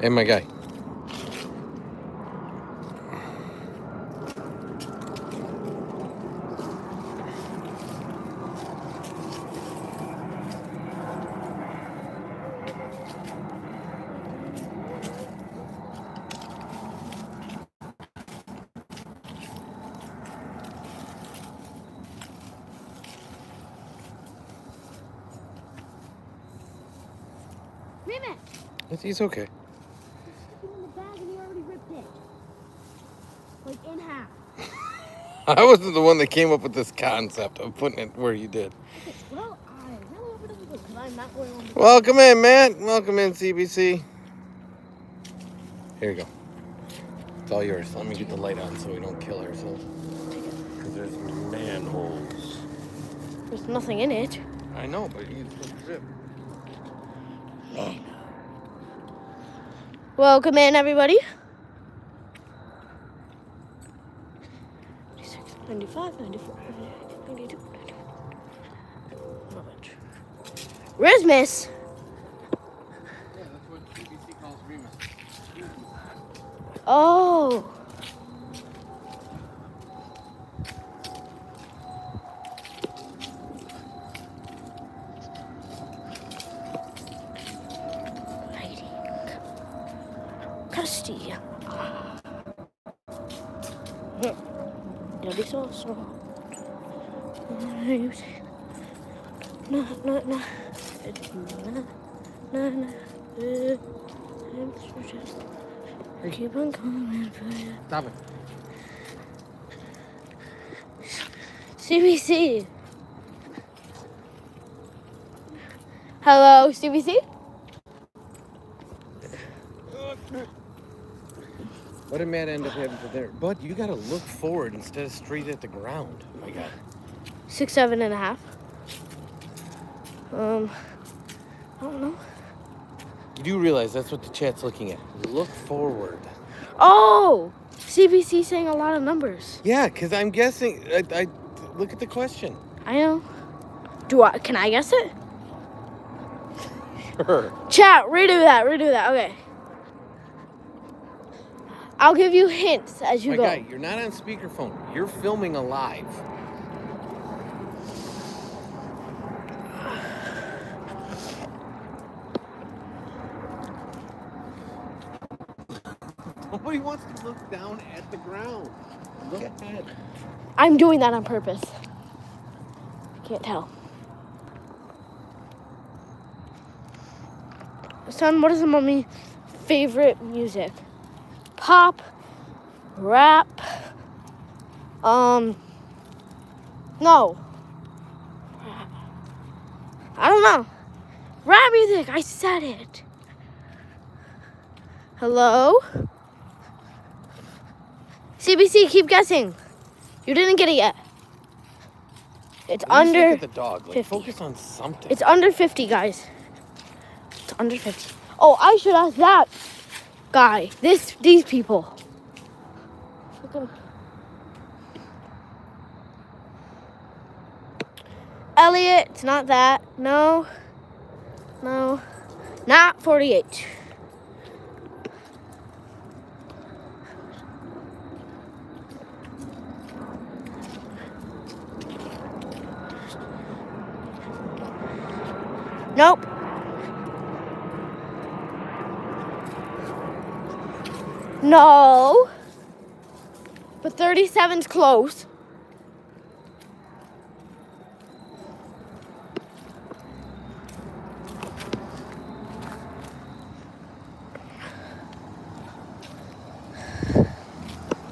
And my guy. Wait a minute. He's okay. He's sticking in the bag and he already ripped it. Like in half. I wasn't the one that came up with this concept of putting it where you did. Okay, well, I really hope it doesn't go because I'm not going on the Welcome in, Matt. Welcome in, CBC. Here you go. It's all yours. Let me get the light on so we don't kill ourselves. Because there's manholes. There's nothing in it. I know, but you just rip. Welcome in, everybody. 96, 95, 94, 92, 94. Not much. Where's Miss? Yeah, that's what CBC calls Remus. Oh. Lighting. Custody. Dirty sauce. No. Keep on coming for you. Stop it. CBC. Hello, CBC? What did Matt end up having for dinner? Bud, you gotta look forward instead of straight at the ground. Oh my God. 6, 7.5. I don't know. You do realize that's what the chat's looking at. Look forward. Oh! CBC saying a lot of numbers. Yeah, because I'm guessing. I look at the question. I know. Can I guess it? Sure. Chat, redo that. Okay. I'll give you hints as you My go. guy, you're not on speakerphone. You're filming alive. Nobody wants to look down at the ground. Look ahead. I'm doing that on purpose. Can't tell. Son, what is the mommy's favorite music? Pop, rap, no. I don't know. Rap music, I said it. Hello? CBC, keep guessing. You didn't get it yet. It's under Look at the dog. Like, 50. focus on something. It's under 50, guys. It's under 50. Oh, I should ask that guy. These people. Elliot, it's not that. No. Not 48. Nope. No. But 37's close.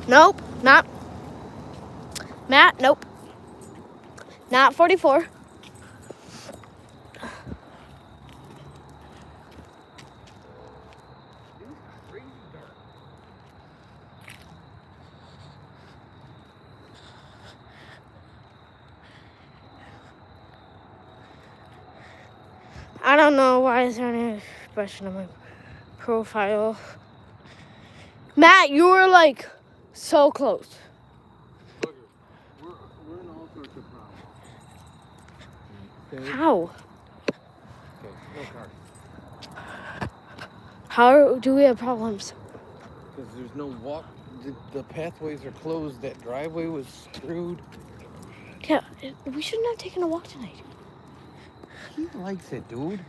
Nope, not. Matt, nope. Not 44. I don't know why is there any expression on my profile. Matt, you were like so close. We're in all sorts of problems. Okay. How? Okay, no car. How do we have problems? Because there's no walk. The pathways are closed. That driveway was screwed. Yeah, we shouldn't have taken a walk tonight. He likes it, dude.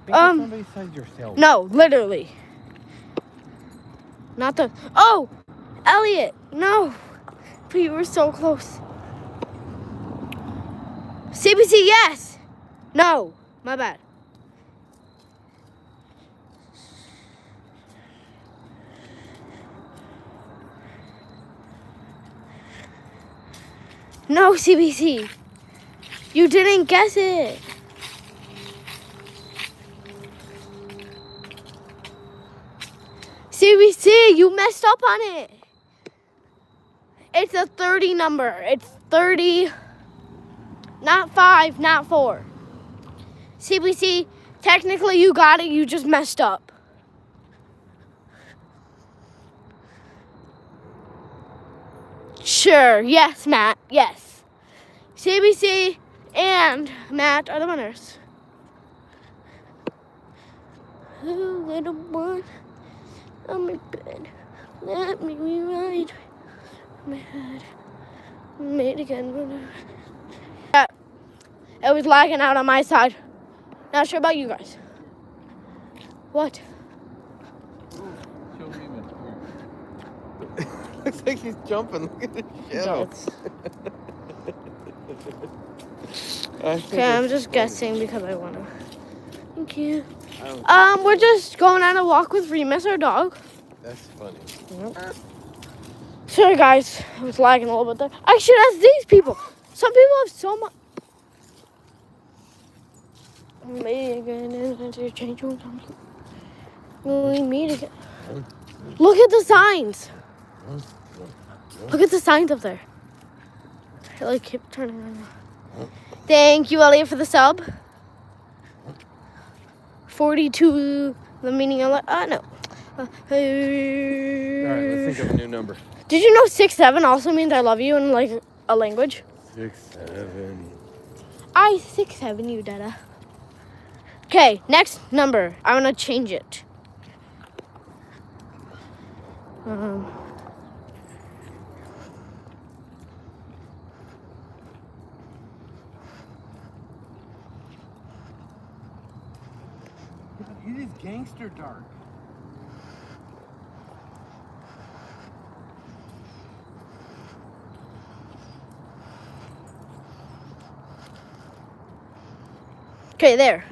Think of somebody besides yourself. No, literally. Not the... Oh! Elliot! No! We were so close. CBC, yes! No! My bad. No, CBC. You didn't guess it. CBC, you messed up on it. It's a 30 number. It's 30, not 5, not 4. CBC, technically you got it. You just messed up. Sure. Yes, Matt. Yes. CBC and Matt are the winners. Oh, little one, on my bed, let me ride my head, made again. Yeah, it was lagging out on my side. Not sure about you guys. What? Looks like he's jumping. Look at the shadow. Okay, I'm just guessing because I want to. Thank you. We're just going on a walk with Remus, our dog. That's funny. Yep. Sorry, guys. I was lagging a little bit there. I should ask these people. Some people have so much. Meet again and change one time. We meet again. Look at the signs. Look at the signs up there. I like keep turning around. Thank you, Elliot, for the sub. 42, the meaning of no. All right, let's think of a new number. Did you know 6'7" also means I love you in like a language? 6'7". 6'7", you dada. Okay, next number. I'm gonna change it. It is gangster dark. Okay, there.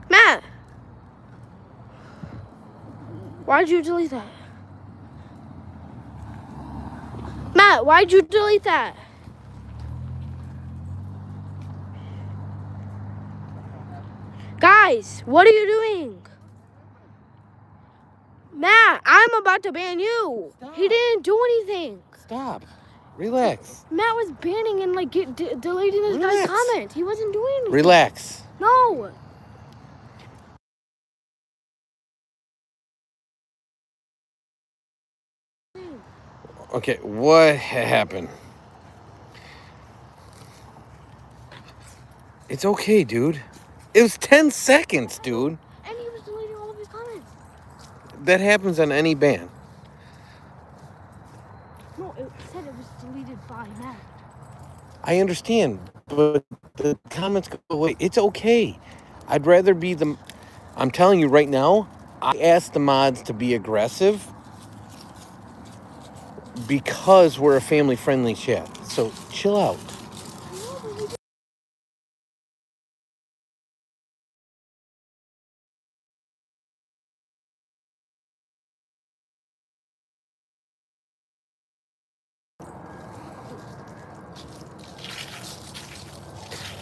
Matt! Why'd you delete that? Matt, why'd you delete that? Guys, what are you doing? Matt, I'm about to ban you. Stop. He didn't do anything. Stop. Relax. Matt was banning and like deleting his guy's comment. He wasn't doing anything. Relax. No. Okay, what happened? It's okay, dude. It was 10 seconds, dude. And he was deleting all of his comments. That happens on any ban. No, it said it was deleted by Matt. I understand, but the comments go away. It's okay. I'd rather be the... I'm telling you right now, I asked the mods to be aggressive because we're a family-friendly chat. So chill out.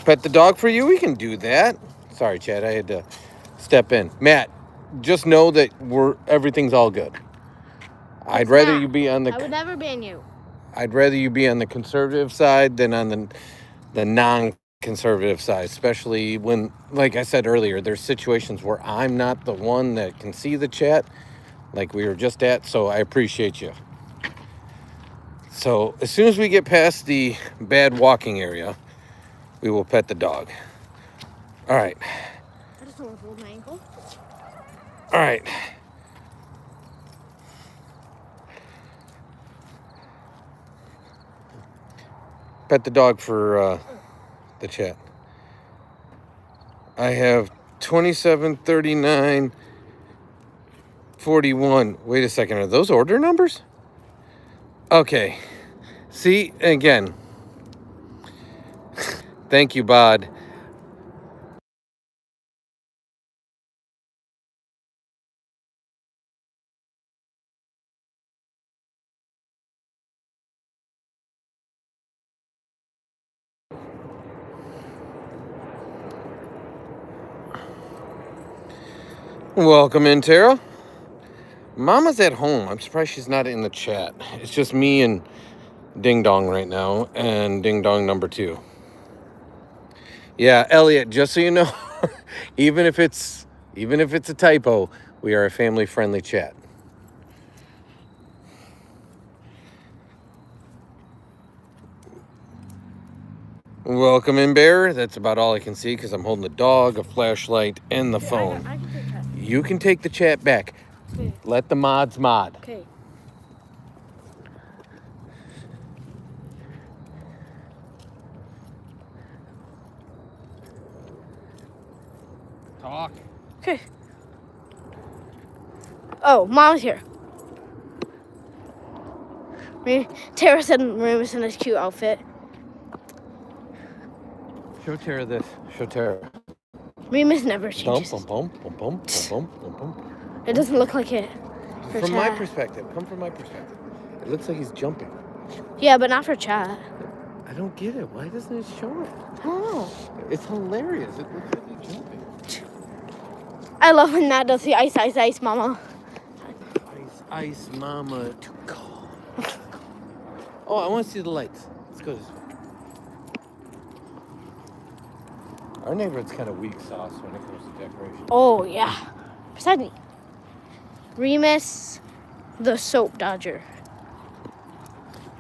Pet the dog for you? We can do that. Sorry, Chad. I had to step in. Matt, just know that everything's all good. I'd rather you be on the... I would never ban you. I'd rather you be on the conservative side than on the non-conservative side, especially when, like I said earlier, there's situations where I'm not the one that can see the chat, like we were just at, so I appreciate you. So as soon as we get past the bad walking area, we will pet the dog. All right. I just don't want to hold my ankle. All right. Pet the dog for the chat. I have 27, 39, 41. Wait a second. Are those order numbers? Okay. See, again. Thank you, Bod. Welcome in, Tara. Mama's at home. I'm surprised she's not in the chat. It's just me and Ding Dong right now, and Ding Dong number 2. Yeah, Elliot, just so you know, even if it's a typo, we are a family-friendly chat. Welcome in, Bear. That's about all I can see because I'm holding the dog, a flashlight, and the phone. I can take chat. You can take the chat back. Okay. Let the mods mod. Okay. Talk. Okay. Oh, Mom's here. Tara said Remus in his cute outfit. Show Tara this. Show Tara. Remus never changes. Bum, bum, bum, bum, bum, bum, bum. It doesn't look like it. From my perspective. Come from my perspective. It looks like he's jumping. Yeah, but not for chat. I don't get it. Why doesn't it show it? I don't know. It's hilarious. It looks like he's jumping. I love when Matt does the ice, ice, ice, mama. Ice, ice, mama, to call. Oh, I want to see the lights. Let's go this way. Our neighborhood's kind of weak sauce when it comes to decoration. Oh, yeah. Beside me. Remus, the soap dodger.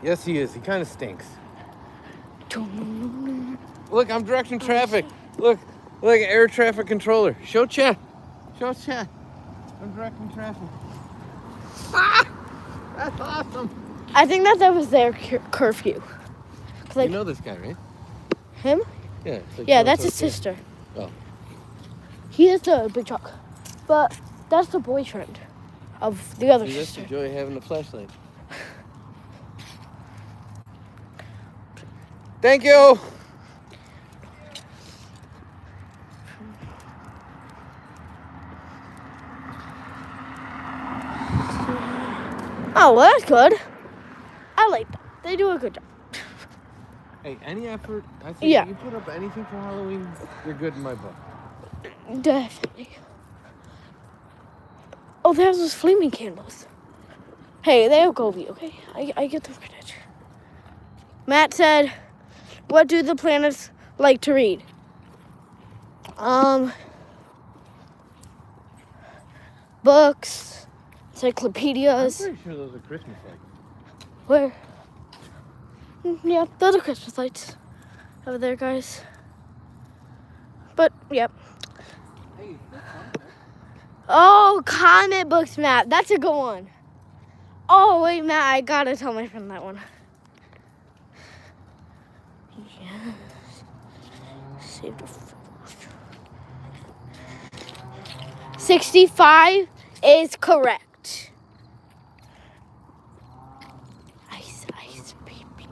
Yes, he is. He kind of stinks. Look, I'm directing traffic. Look, air traffic controller. Show chat. Show chat. I'm directing traffic. Ah! That's awesome. I think that was their curfew. You know this guy, right? Him? Yeah. Yeah, that's his sister. Oh. He is the big truck. But that's the boyfriend of the other See, that's sister. the joy of having a flashlight. Thank you. Oh, well, that's good. I like that. They do a good job. Hey, any effort, I think Yeah. you put up anything for Halloween, you're good in my book. Definitely. Oh, there's those flaming candles. Hey, they'll go be, okay? I get the credit. Matt said, what do the planets like to read? Books, encyclopedias. I'm pretty sure those are Christmas lights. Where? Yeah, those are Christmas lights over there, guys. But, yep. Hey, Oh, comic books, Matt. That's a good one. Oh, wait, Matt, I gotta tell my friend that one. Yes. Save the photos. 65 is correct. Ice, ice, baby.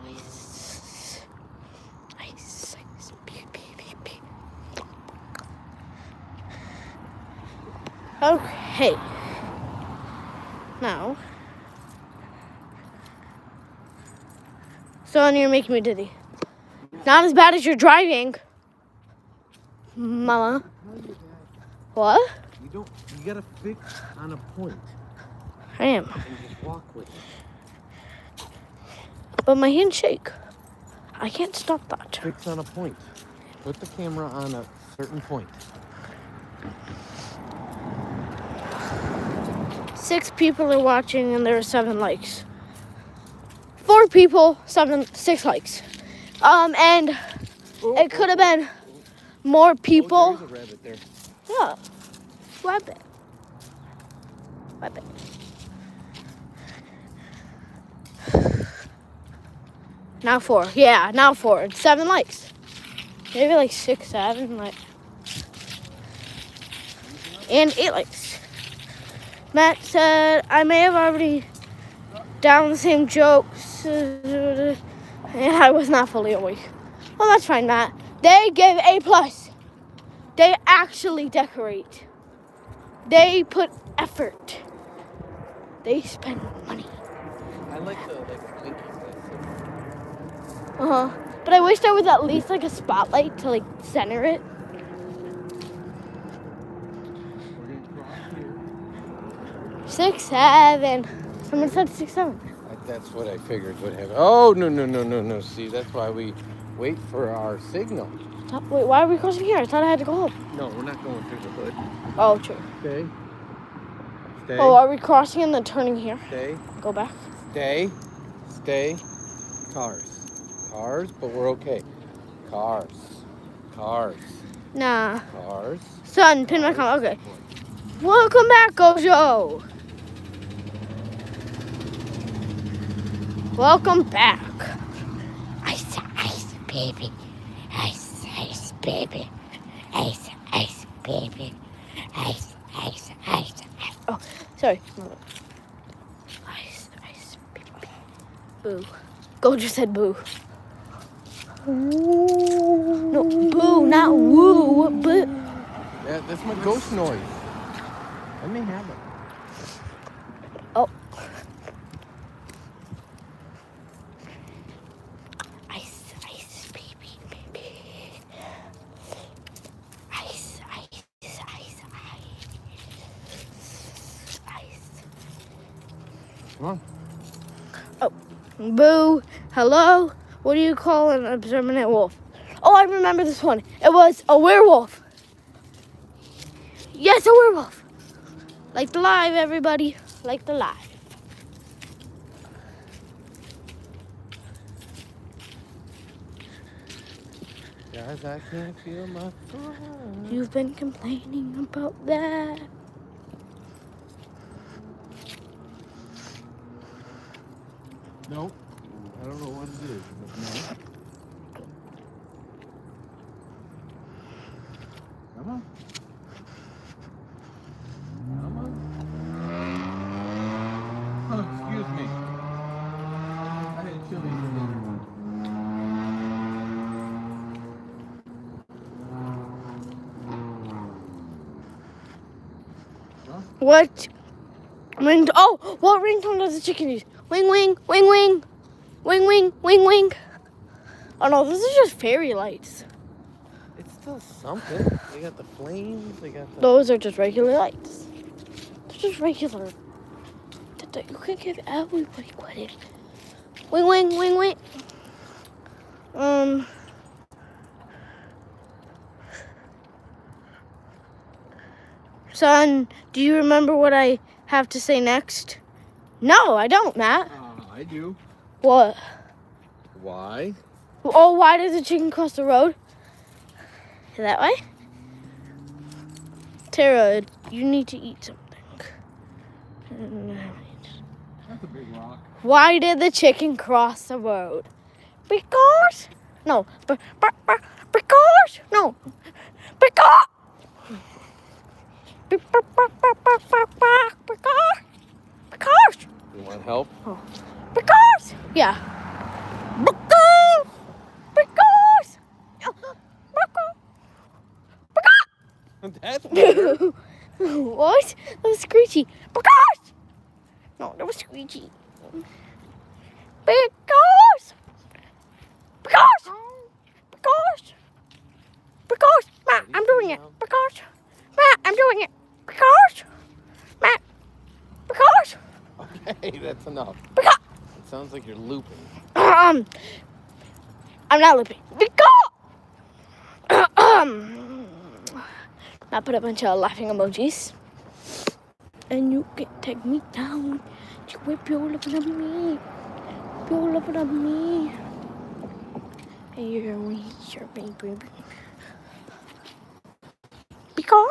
Ice. Ice, ice, baby. Okay. Now. So, you're making me dizzy. Not as bad as you're driving. Mama. What? You gotta fix on a point I am. and just walk with it. But my hands shake. I can't stop that. Fix on a point. Put the camera on a certain point. 6 people are watching and there are 7 likes. 4 people, 6 likes. And it could have been more Oh, people. there's a rabbit there. Yeah. Rabbit. Rabbit. Now 4. Yeah, now 4. It's 7 likes. Maybe like 6, 7, like. And 8 likes. Matt said, I may have already down the same jokes. And I was not fully awake. Well, that's fine, Matt. They gave A+. They actually decorate. They put effort. They spend money. I like the blinking. But I wish there was at least like a spotlight to like center it. We're gonna cross here. 6, 7. Someone said 6, 7. That's what I figured would happen. Oh, no. See, that's why we wait for our signal. Wait, why are we crossing here? I thought I had to go home. No, we're not going through the hood. Oh, true. Stay. Stay. Oh, are we crossing and then turning here? Stay. Go back. Stay. Stay. Cars. Cars, but we're okay. Cars. Cars. Nah. Cars. Son, pin my comment. Okay. Welcome back, Gojo. Welcome back. Ice, ice, baby. Ice, ice, baby. Ice, ice, baby. Ice, ice, ice, ice. Oh, sorry. Ice, ice, baby. Boo. Gojo said boo. No, boo, not woo. Boo. Yeah, that's my ghost noise. Let me have it. Oh. Ice, ice, baby, baby. Ice, ice, ice, ice. Ice. Come on. Boo. Hello. What do you call an observant wolf? Oh, I remember this one. It was a werewolf. Yes, a werewolf. Like the live, everybody. Like the live. Guys, I can't feel my phone. You've been complaining about that. Nope. I don't know what it is, but no. Come on. Come on. Oh, excuse me. I had chili for dinner. What? What ringtone does the chicken use? Wing, wing, wing, wing. Wing, wing, wing, wing. Oh no, this is just fairy lights. It's still something. They got the flames. They got the. Those are just regular lights. They're just regular. You can give everybody credit. Wing, wing, wing, wing. Son, do you remember what I have to say next? No, I don't, Matt. I do. What? Why? Oh, why does the chicken cross the road? That way? Tara, you need to eat something. That's a big rock. Why did the chicken cross the road? Because? No. Because? No. Because? Because? You want help? Oh. Because? Yeah. Because? Because? That's better. What? That was screechy. Because? No, that was screechy. Because? Because? Because? Because? Matt, I'm doing it. Because? Matt, I'm doing it. Because? Matt. Because? Okay, that's enough. Because? It sounds like you're looping. I'm not looping. Because? I put a bunch of laughing emojis. And you can take me down. You whip your love at me. Your love at me. And you're me, baby. car.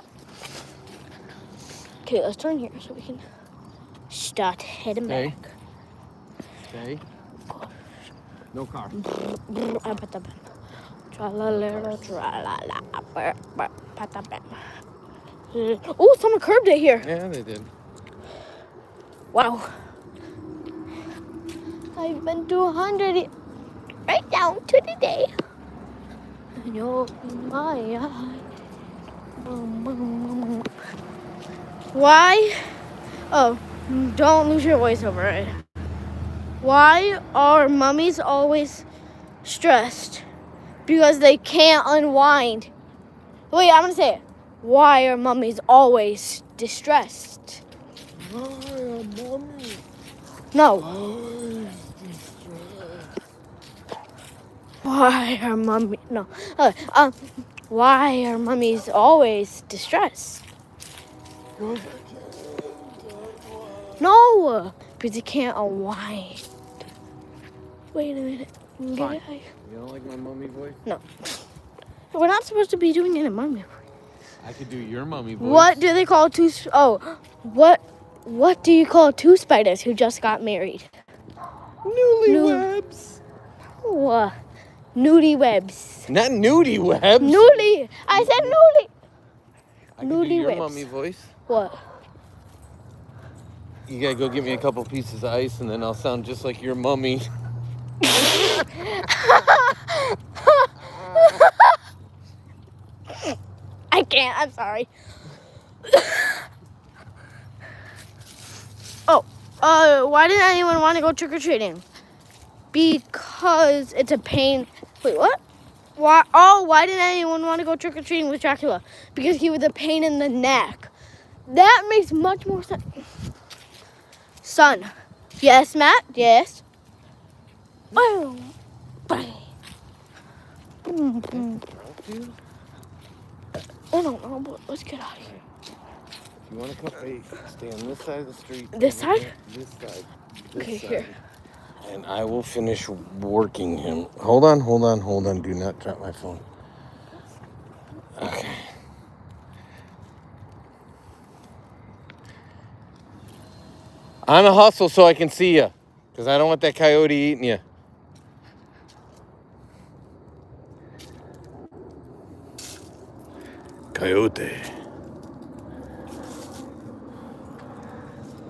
Okay, let's turn here so we can start heading Hey. back. Okay. No car. Oh, someone curbed it here. Yeah, they did. Wow. I've been to 100 right down to the day. And you're in my eye. Why? Oh, don't lose your voice over it. Why are mummies always stressed? Because they can't unwind. Wait, I'm gonna say it. Why are mummies always distressed? No. Why are mummies? No. Why are mummies always distressed? No, because they can't unwind. Wait a minute. Fine. You don't like my mummy voice? No. We're not supposed to be doing it in mummy voice. I could do your mummy voice. What do they call two? What do you call two spiders who just got married? Newlyweds. Oh, newlyweds. Not nudie-webs. Newly. I said newly. I can do your newlyweds. mummy voice. What? You gotta go get me a couple pieces of ice, and then I'll sound just like your mummy. I can't. I'm sorry. Why didn't anyone want to go trick-or-treating? Because it's a pain. Wait, what? Why? Oh, why didn't anyone want to go trick-or-treating with Dracula? Because he was a pain in the neck. That makes much more sense. Son. Yes, Matt? Yes. Boom. Bang. Boom, boom. I don't know, but let's get out of here. If you want to come, hey, stay on this side of the street. This side? This side. Okay, side. here. And I will finish working him. Hold on. Do not drop my phone. Okay. On a hustle so I can see you. Because I don't want that coyote eating you. Coyote.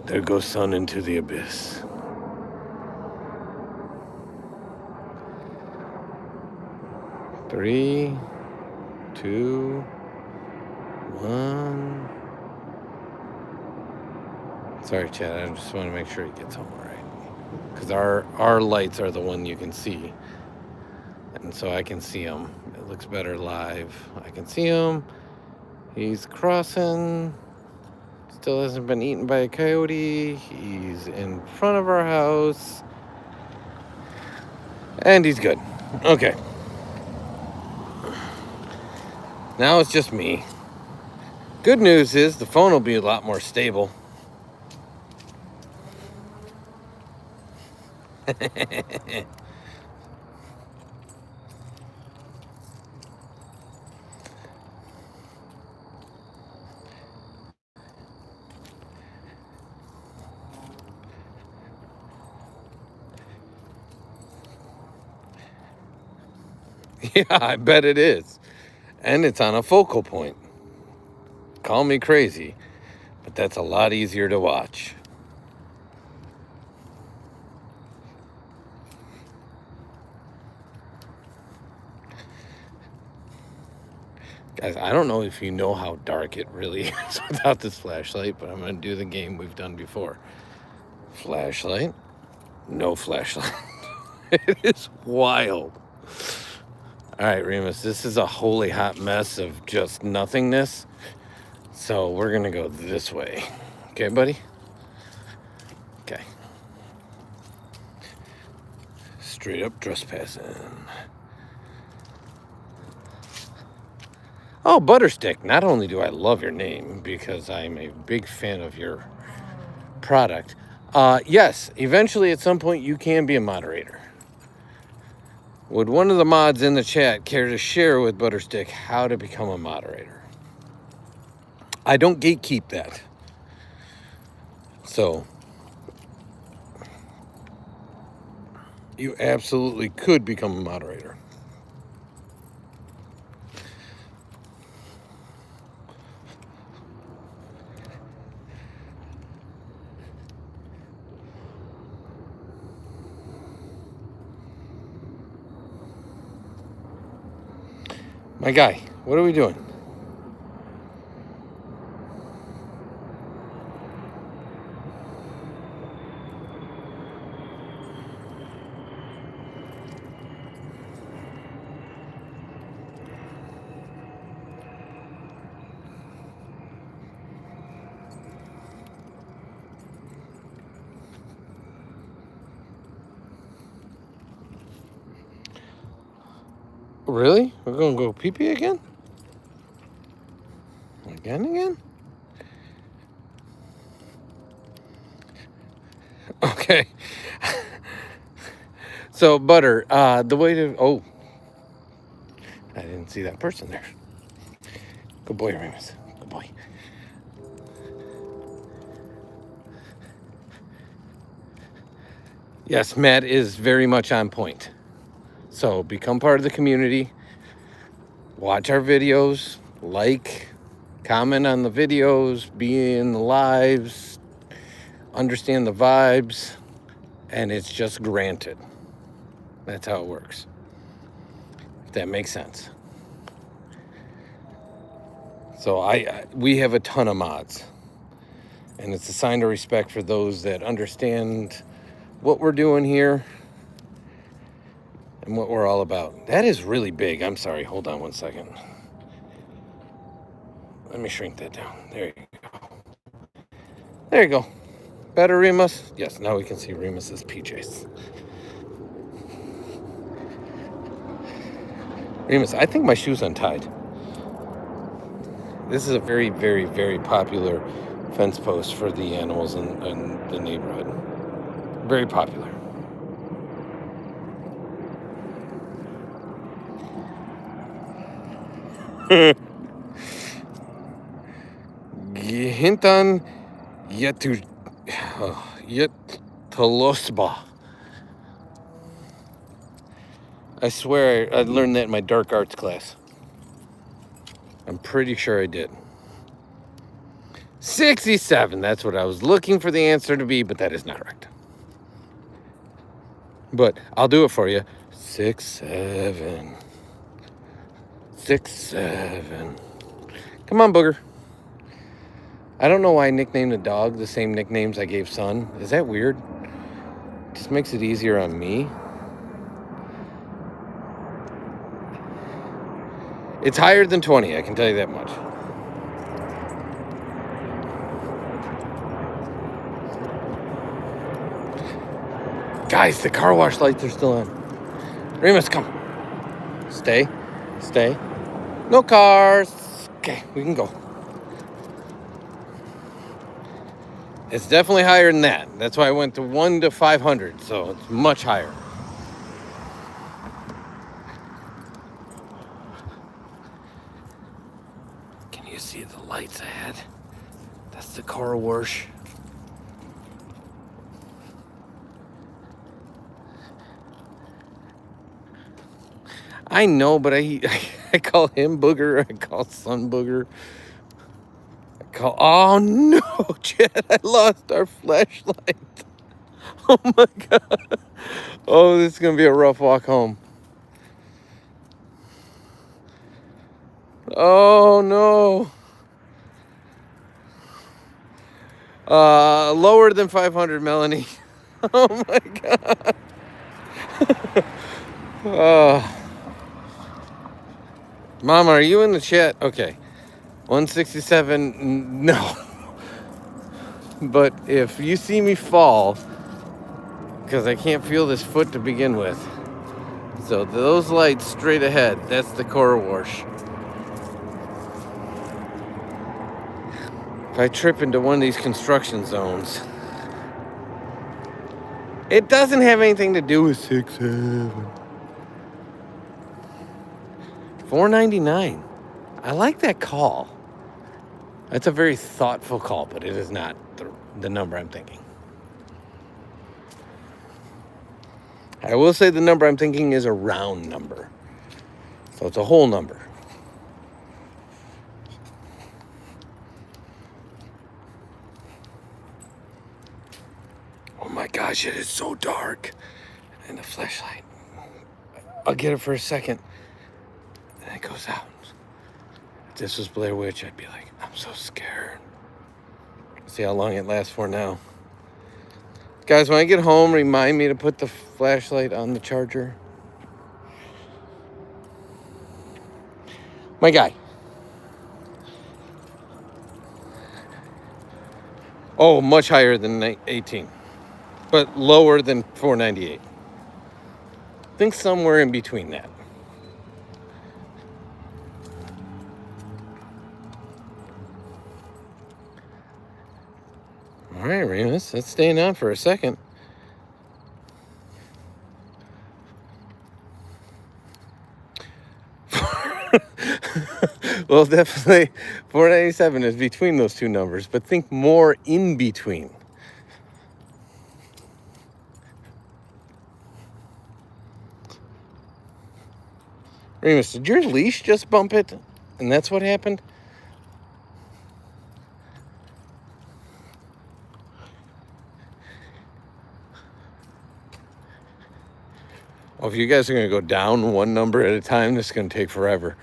There goes sun into the abyss. Three, 2, 1. Sorry, Chad. I just want to make sure he gets home all right. Because our lights are the one you can see. And so I can see him. It looks better live. I can see him. He's crossing. Still hasn't been eaten by a coyote. He's in front of our house. And he's good. Okay. Now it's just me. Good news is the phone will be a lot more stable. Yeah, I bet it is. And it's on a focal point. Call me crazy, but that's a lot easier to watch. Guys, I don't know if you know how dark it really is without this flashlight, but I'm going to do the game we've done before. Flashlight, no flashlight. It is wild. All right, Remus, this is a holy hot mess of just nothingness. So we're going to go this way. Okay, buddy? Okay. Straight up trespassing. Oh, Butterstick, not only do I love your name because I'm a big fan of your product, yes, eventually at some point you can be a moderator. Would one of the mods in the chat care to share with Butterstick how to become a moderator? I don't gatekeep that. So you absolutely could become a moderator. My guy, what are we doing? Really? We're going to go pee-pee again? Again? Okay. So, Butter, the way to... Oh. I didn't see that person there. Good boy, Remus. Good boy. Yes, Matt is very much on point. So, become part of the community. Watch our videos. Like, comment on the videos. Be in the lives. Understand the vibes. And it's just granted. That's how it works. If that makes sense. So we have a ton of mods. And it's a sign of respect for those that understand what we're doing here and what we're all about. That is really big. I'm sorry. Hold on one second. Let me shrink that down. There you go. There you go. Better, Remus? Yes, now we can see Remus's PJs. Remus, I think my shoe's untied. This is a very, very, very popular fence post for the animals in the neighborhood. Very popular. Hintan Yetolosba. I swear I learned that in my dark arts class. I'm pretty sure I did. 67. That's what I was looking for the answer to be, but that is not correct. But I'll do it for you. 67. 67. Come on, Booger. I don't know why I nicknamed the dog the same nicknames I gave Son. Is that weird? Just makes it easier on me. It's higher than 20, I can tell you that much. Guys, the car wash lights are still on. Remus, come. Stay. No cars. Okay, we can go. It's definitely higher than that. That's why I went to 1 to 500, so it's much higher. Can you see the lights ahead? That's the car wash. I know, but I call him Booger. I call Son Booger. Oh no, Chad, I lost our flashlight. Oh my God. Oh, this is going to be a rough walk home. Oh no. Lower than 500, Melanie. Oh my God. Mama, are you in the chat? Okay. 167, no. But if you see me fall, because I can't feel this foot to begin with. So those lights straight ahead, that's the core wash. If I trip into one of these construction zones, it doesn't have anything to do with 6-7. $4.99. I like that call. That's a very thoughtful call, but it is not the number I'm thinking. I will say the number I'm thinking is a round number. So it's a whole number. Oh my gosh, it is so dark. And the flashlight. I'll get it for a second. And it goes out. If this was Blair Witch, I'd be like, I'm so scared. See how long it lasts for now. Guys, when I get home, remind me to put the flashlight on the charger. My guy. Oh, much higher than 18. But lower than 498. Think somewhere in between that. All right, Remus, that's staying on for a second. Well, definitely 497 is between those two numbers, but think more in between. Remus, did your leash just bump it? And that's what happened? Well, if you guys are going to go down one number at a time, this is going to take forever.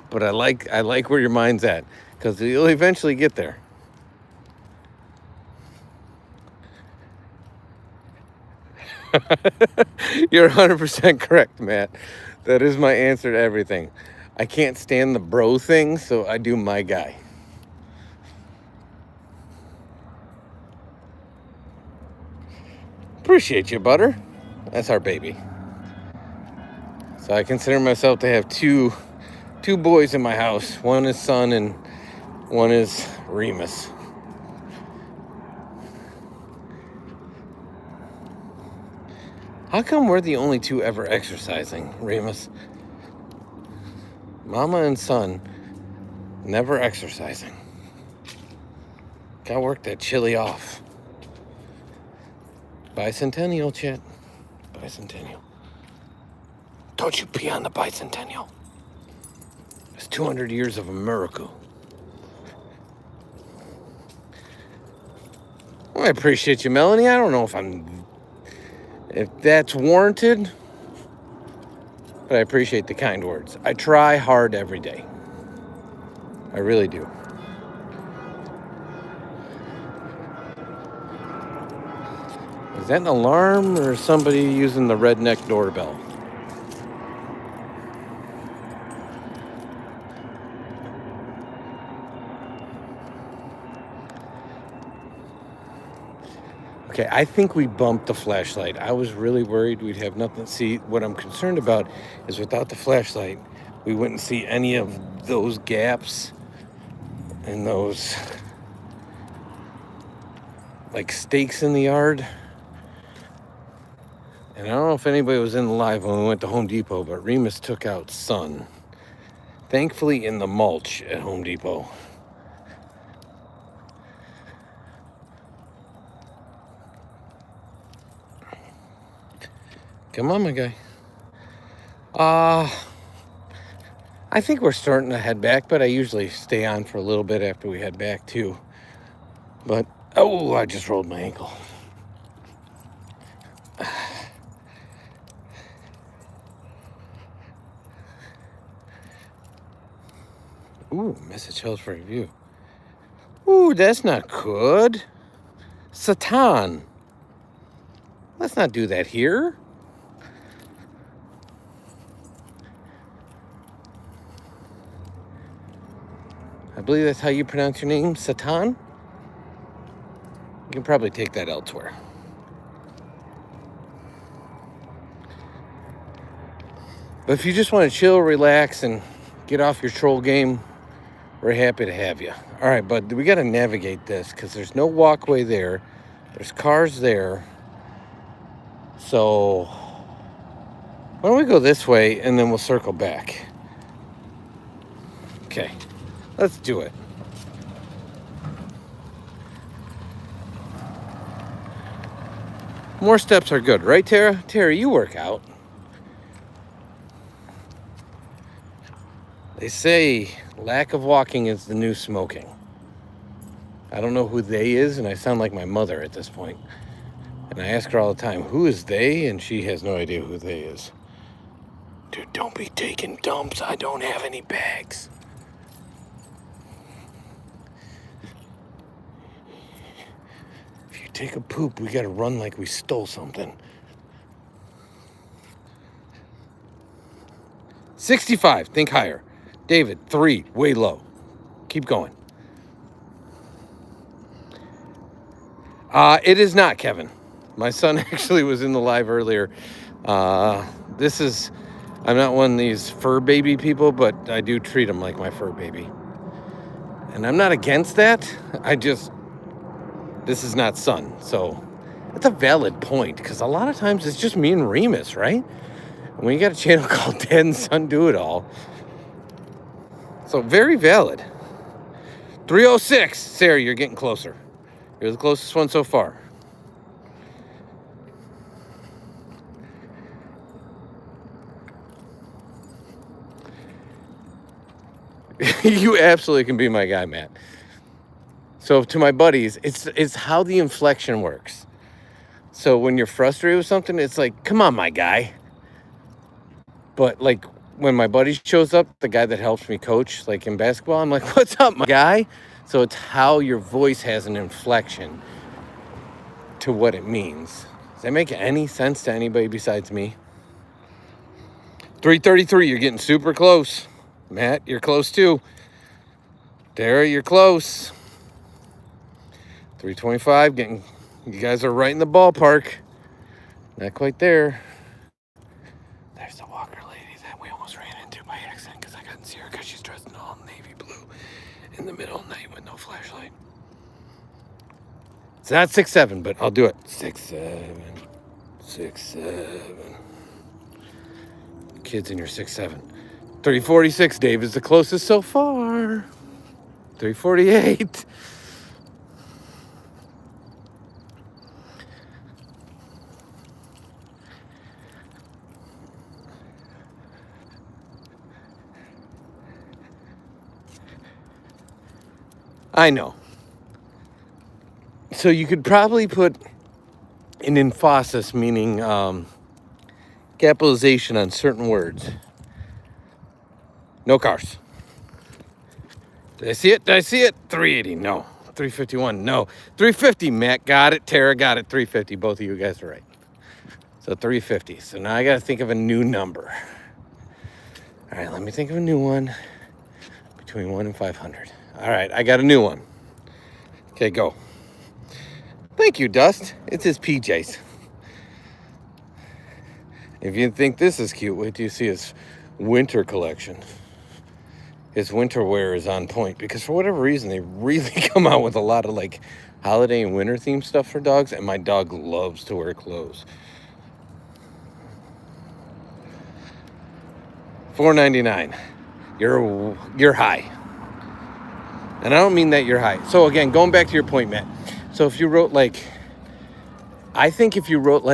But I like where your mind's at, because you'll eventually get there. You're 100% correct, Matt. That is my answer to everything. I can't stand the bro thing, so I do my guy. Appreciate you, Butter. That's our baby. So I consider myself to have two boys in my house. One is Son and one is Remus. How come we're the only two ever exercising, Remus? Mama and Son never exercising. Gotta work that chili off. Bicentennial, chat. Bicentennial. Don't you pee on the bicentennial. It's 200 years of a miracle. Well, I appreciate you, Melanie. I don't know if that's warranted, but I appreciate the kind words. I try hard every day. I really do. Is that an alarm or somebody using the redneck doorbell? Okay, I think we bumped the flashlight. I was really worried we'd have nothing to see. What I'm concerned about is without the flashlight, we wouldn't see any of those gaps and those like stakes in the yard. And I don't know if anybody was in the live when we went to Home Depot, but Remus took out Son. Thankfully in the mulch at Home Depot. Come on, my guy. I think we're starting to head back, but I usually stay on for a little bit after we head back too. But, oh, I just rolled my ankle. Ooh, message held for review. Ooh, that's not good. Satan. Let's not do that here. I believe that's how you pronounce your name, Satan. You can probably take that elsewhere. But if you just want to chill, relax, and get off your troll game, we're happy to have you. All right, bud, we got to navigate this because there's no walkway there. There's cars there. So why don't we go this way and then we'll circle back. Okay. Let's do it. More steps are good, right, Tara? Tara, you work out. They say lack of walking is the new smoking. I don't know who they is, and I sound like my mother at this point. And I ask her all the time, who is they? And she has no idea who they is. Dude, don't be taking dumps. I don't have any bags. If you take a poop, we gotta run like we stole something. 65, think higher. David, 3, way low. Keep going. It is not, Kevin. My son actually was in the live earlier. I'm not one of these fur baby people, but I do treat him like my fur baby. And I'm not against that. This is not Son. So that's a valid point, because a lot of times it's just me and Remus, right? When you got a channel called Dad and Son Do It All. So very valid. 306. Sarah, you're getting closer. You're the closest one so far. You absolutely can be my guy, Matt. So to my buddies, it's how the inflection works. So when you're frustrated with something, it's like, come on, my guy. But like when my buddy shows up, the guy that helps me coach, like in basketball, I'm like, what's up, my guy? So it's how your voice has an inflection to what it means. Does that make any sense to anybody besides me? 333, you're getting super close. Matt, you're close too. Dara, you're close. 325, you guys are right in the ballpark. Not quite there. There's the walker lady that we almost ran into by accident because I couldn't see her because she's dressed in all navy blue in the middle of the night with no flashlight. It's not 6'7", but I'll do it. 6'7", 6'7". Kids in your 6'7". 346, Dave is the closest so far. 348. I know. So you could probably put an emphasis, meaning capitalization on certain words. No cars. Did I see it? 380, no. 351, no. 350, Matt got it. Tara got it. 350. Both of you guys are right. So 350. So now I got to think of a new number. All right, let me think of a new one. Between 1 and 500. All right, I got a new one. Okay, go. Thank you, Dust. It's his PJs. If you think this is cute, wait till you see his winter collection. His winter wear is on point because for whatever reason, they really come out with a lot of like holiday and winter themed stuff for dogs, and my dog loves to wear clothes. $4.99. You're high. And I don't mean that you're high. So again, going back to your point, Matt. So if you wrote I think if you wrote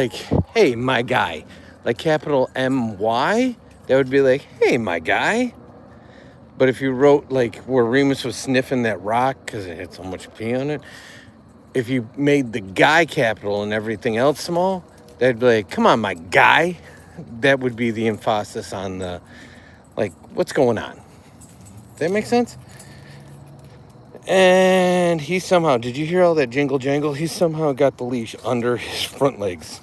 hey, my guy, like capital M-Y, that would be like, hey, my guy. But if you wrote where Remus was sniffing that rock because it had so much pee on it, if you made the guy capital and everything else small, that'd be like, come on, my guy. That would be the emphasis on the, what's going on. Does that make sense? And he somehow, did you hear all that jingle jangle? He somehow got the leash under his front legs.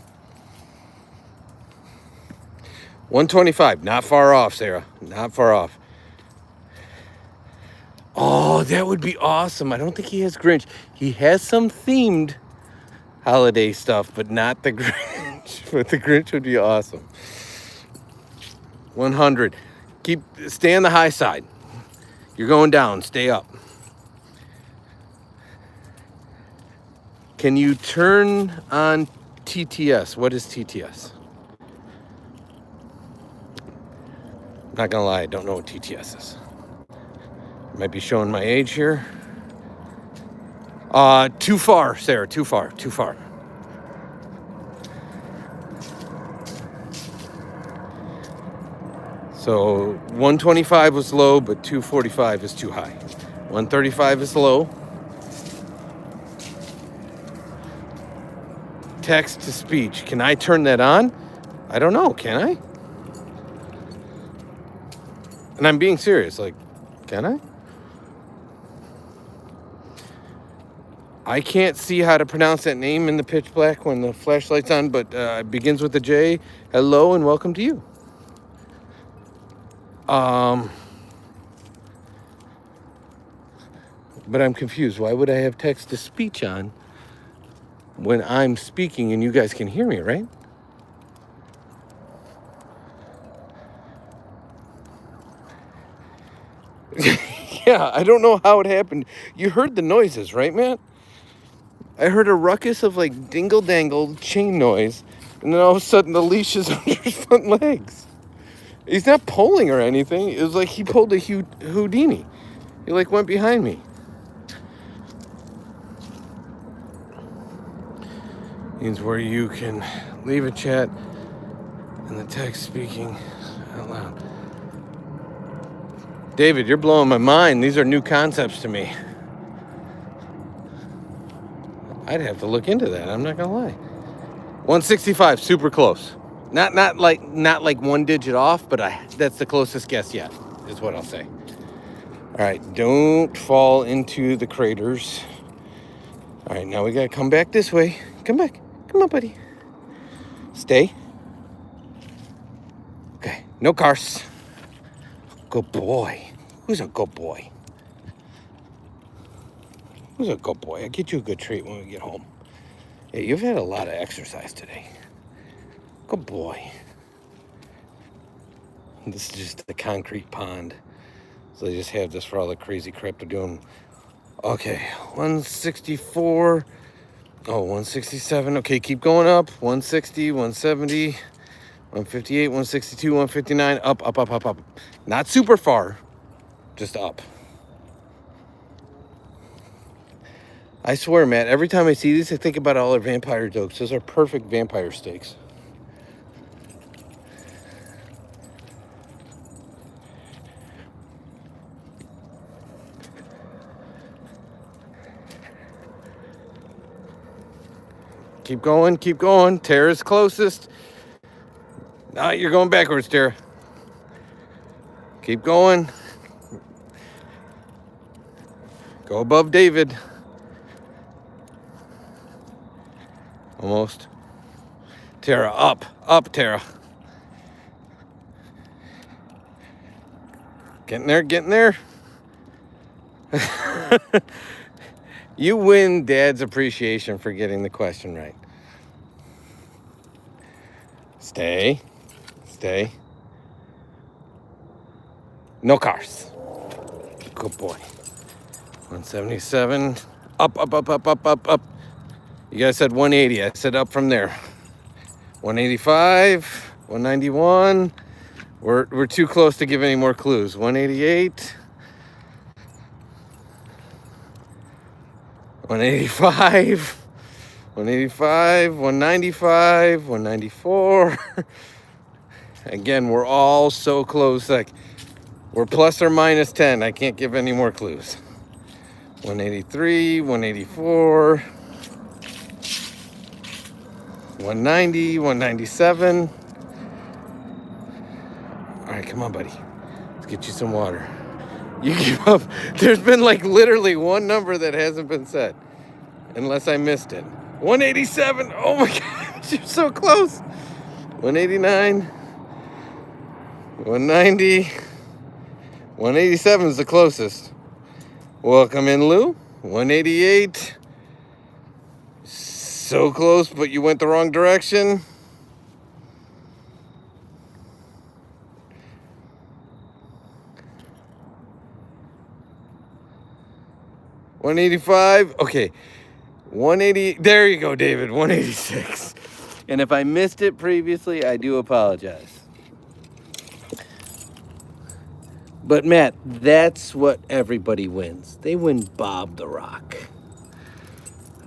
125, not far off, Sarah. Not far off. Oh, that would be awesome. I don't think he has Grinch. He has some themed holiday stuff, but not the Grinch. But the Grinch would be awesome. 100. Stay on the high side. You're going down. Stay up. Can you turn on TTS? What is TTS? Not gonna lie, I don't know what TTS is. Might be showing my age here. Too far, Sarah. Too far. So 125 was low, but 245 is too high. 135 is low. Text to speech. Can I turn that on? I don't know. Can I? And I'm being serious. Like, can I? I can't see how to pronounce that name in the pitch black when the flashlight's on, but it begins with a J. Hello and welcome to you. But I'm confused. Why would I have text to speech on when I'm speaking and you guys can hear me, right? Yeah, I don't know how it happened. You heard the noises, right, Matt? I heard a ruckus of like dingle-dangle chain noise, and then all of a sudden the leash is under his front legs. He's not pulling or anything. It was like he pulled a Houdini. He like went behind me. Means where you can leave a chat and the text speaking out loud. David, you're blowing my mind. These are new concepts to me. I'd have to look into that. I'm not gonna lie. 165, super close. Not like one digit off, but that's the closest guess yet, is what I'll say. All right, don't fall into the craters. All right, now we gotta come back this way. Come back. Come on, buddy. Stay. Okay, no cars. Good boy. Who's a good boy? Who's a good boy? I'll get you a good treat when we get home. Yeah, you've had a lot of exercise today. Good boy. This is just the concrete pond. So they just have this for all the crazy crap they're doing. Okay, 164. Oh, 167. Okay, keep going up. 160, 170, 158, 162, 159. Up. Not super far, just up. I swear, Matt, every time I see these, I think about all our vampire jokes. Those are perfect vampire steaks. Keep going. Tara's closest. No, you're going backwards, Tara. Keep going. Go above David. Almost. Tara, up, Tara. Getting there. You win Dad's appreciation for getting the question right. Stay. No cars. Good boy. 177. Up. You guys said 180. I said up from there. 185. 191. We're too close to give any more clues. 188. 185. 195, 194. Again, we're all so close. Like, we're plus or minus 10. I can't give any more clues. 183, 184, 190, 197. All right, come on, buddy. Let's get you some water. You give up. There's been like literally one number that hasn't been said, unless I missed it. 187. Oh my God, you're so close. 189. 190. 187 is the closest. Welcome in, Lou. 188. So close, but you went the wrong direction. $185. Okay. 180. There you go, David. 186. And if I missed it previously, I do apologize. But Matt, that's what everybody wins. They win Bob the Rock.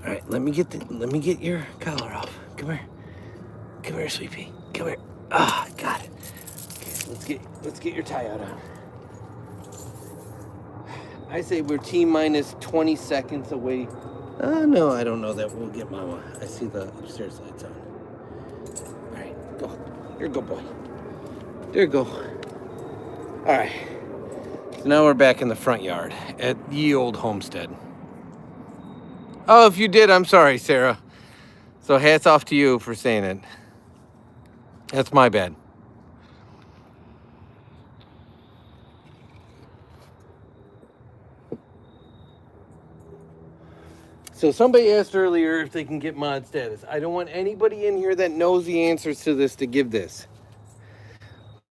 All right, let me get your collar off. Come here. Come here, sweet pea. Come here. Ah, got it. Okay, let's get your tie out on. I say we're T-minus 20 seconds away. No, I don't know that we'll get Mama. I see the upstairs lights on. All right, go. Here you go, boy. There you go. All right. So now we're back in the front yard at ye old homestead. Oh, if you did, I'm sorry, Sarah. So hats off to you for saying it. That's my bad. So somebody asked earlier if they can get mod status. I don't want anybody in here that knows the answers to this to give this.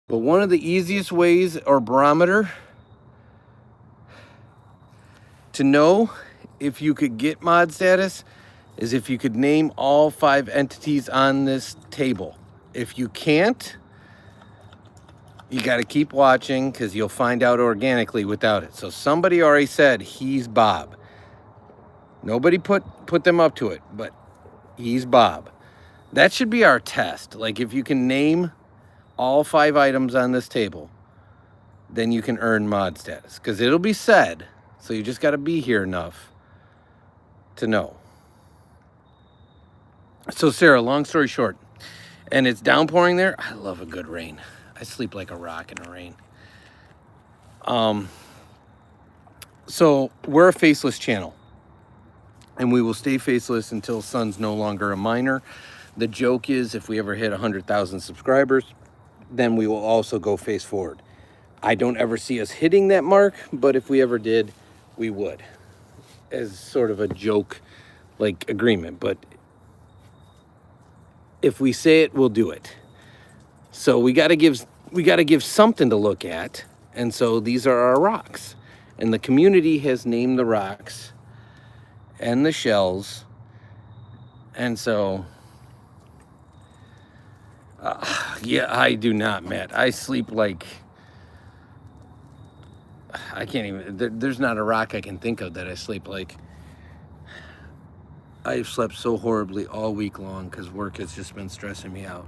But one of the easiest ways or barometer to know if you could get mod status is if you could name all 5 entities on this table. If you can't, you got to keep watching because you'll find out organically without it. So somebody already said he's Bob. Nobody put them up to it, but he's Bob. That should be our test. Like if you can name all 5 items on this table, then you can earn mod status because it'll be said. So you just got to be here enough to know. So Sarah, long story short, and it's downpouring there. I love a good rain. I sleep like a rock in the rain. So we're a faceless channel, and we will stay faceless until Son's no longer a minor. The joke is if we ever hit 100,000 subscribers, then we will also go face forward. I don't ever see us hitting that mark, but if we ever did, we would, as sort of a joke like agreement. But if we say it, we'll do it. So we got to give something to look at. And so these are our rocks. And the community has named the rocks and the shells. And so yeah, I do not, Matt. I sleep like I can't even there's not a rock I can think of that I sleep like. I've slept so horribly all week long because work has just been stressing me out.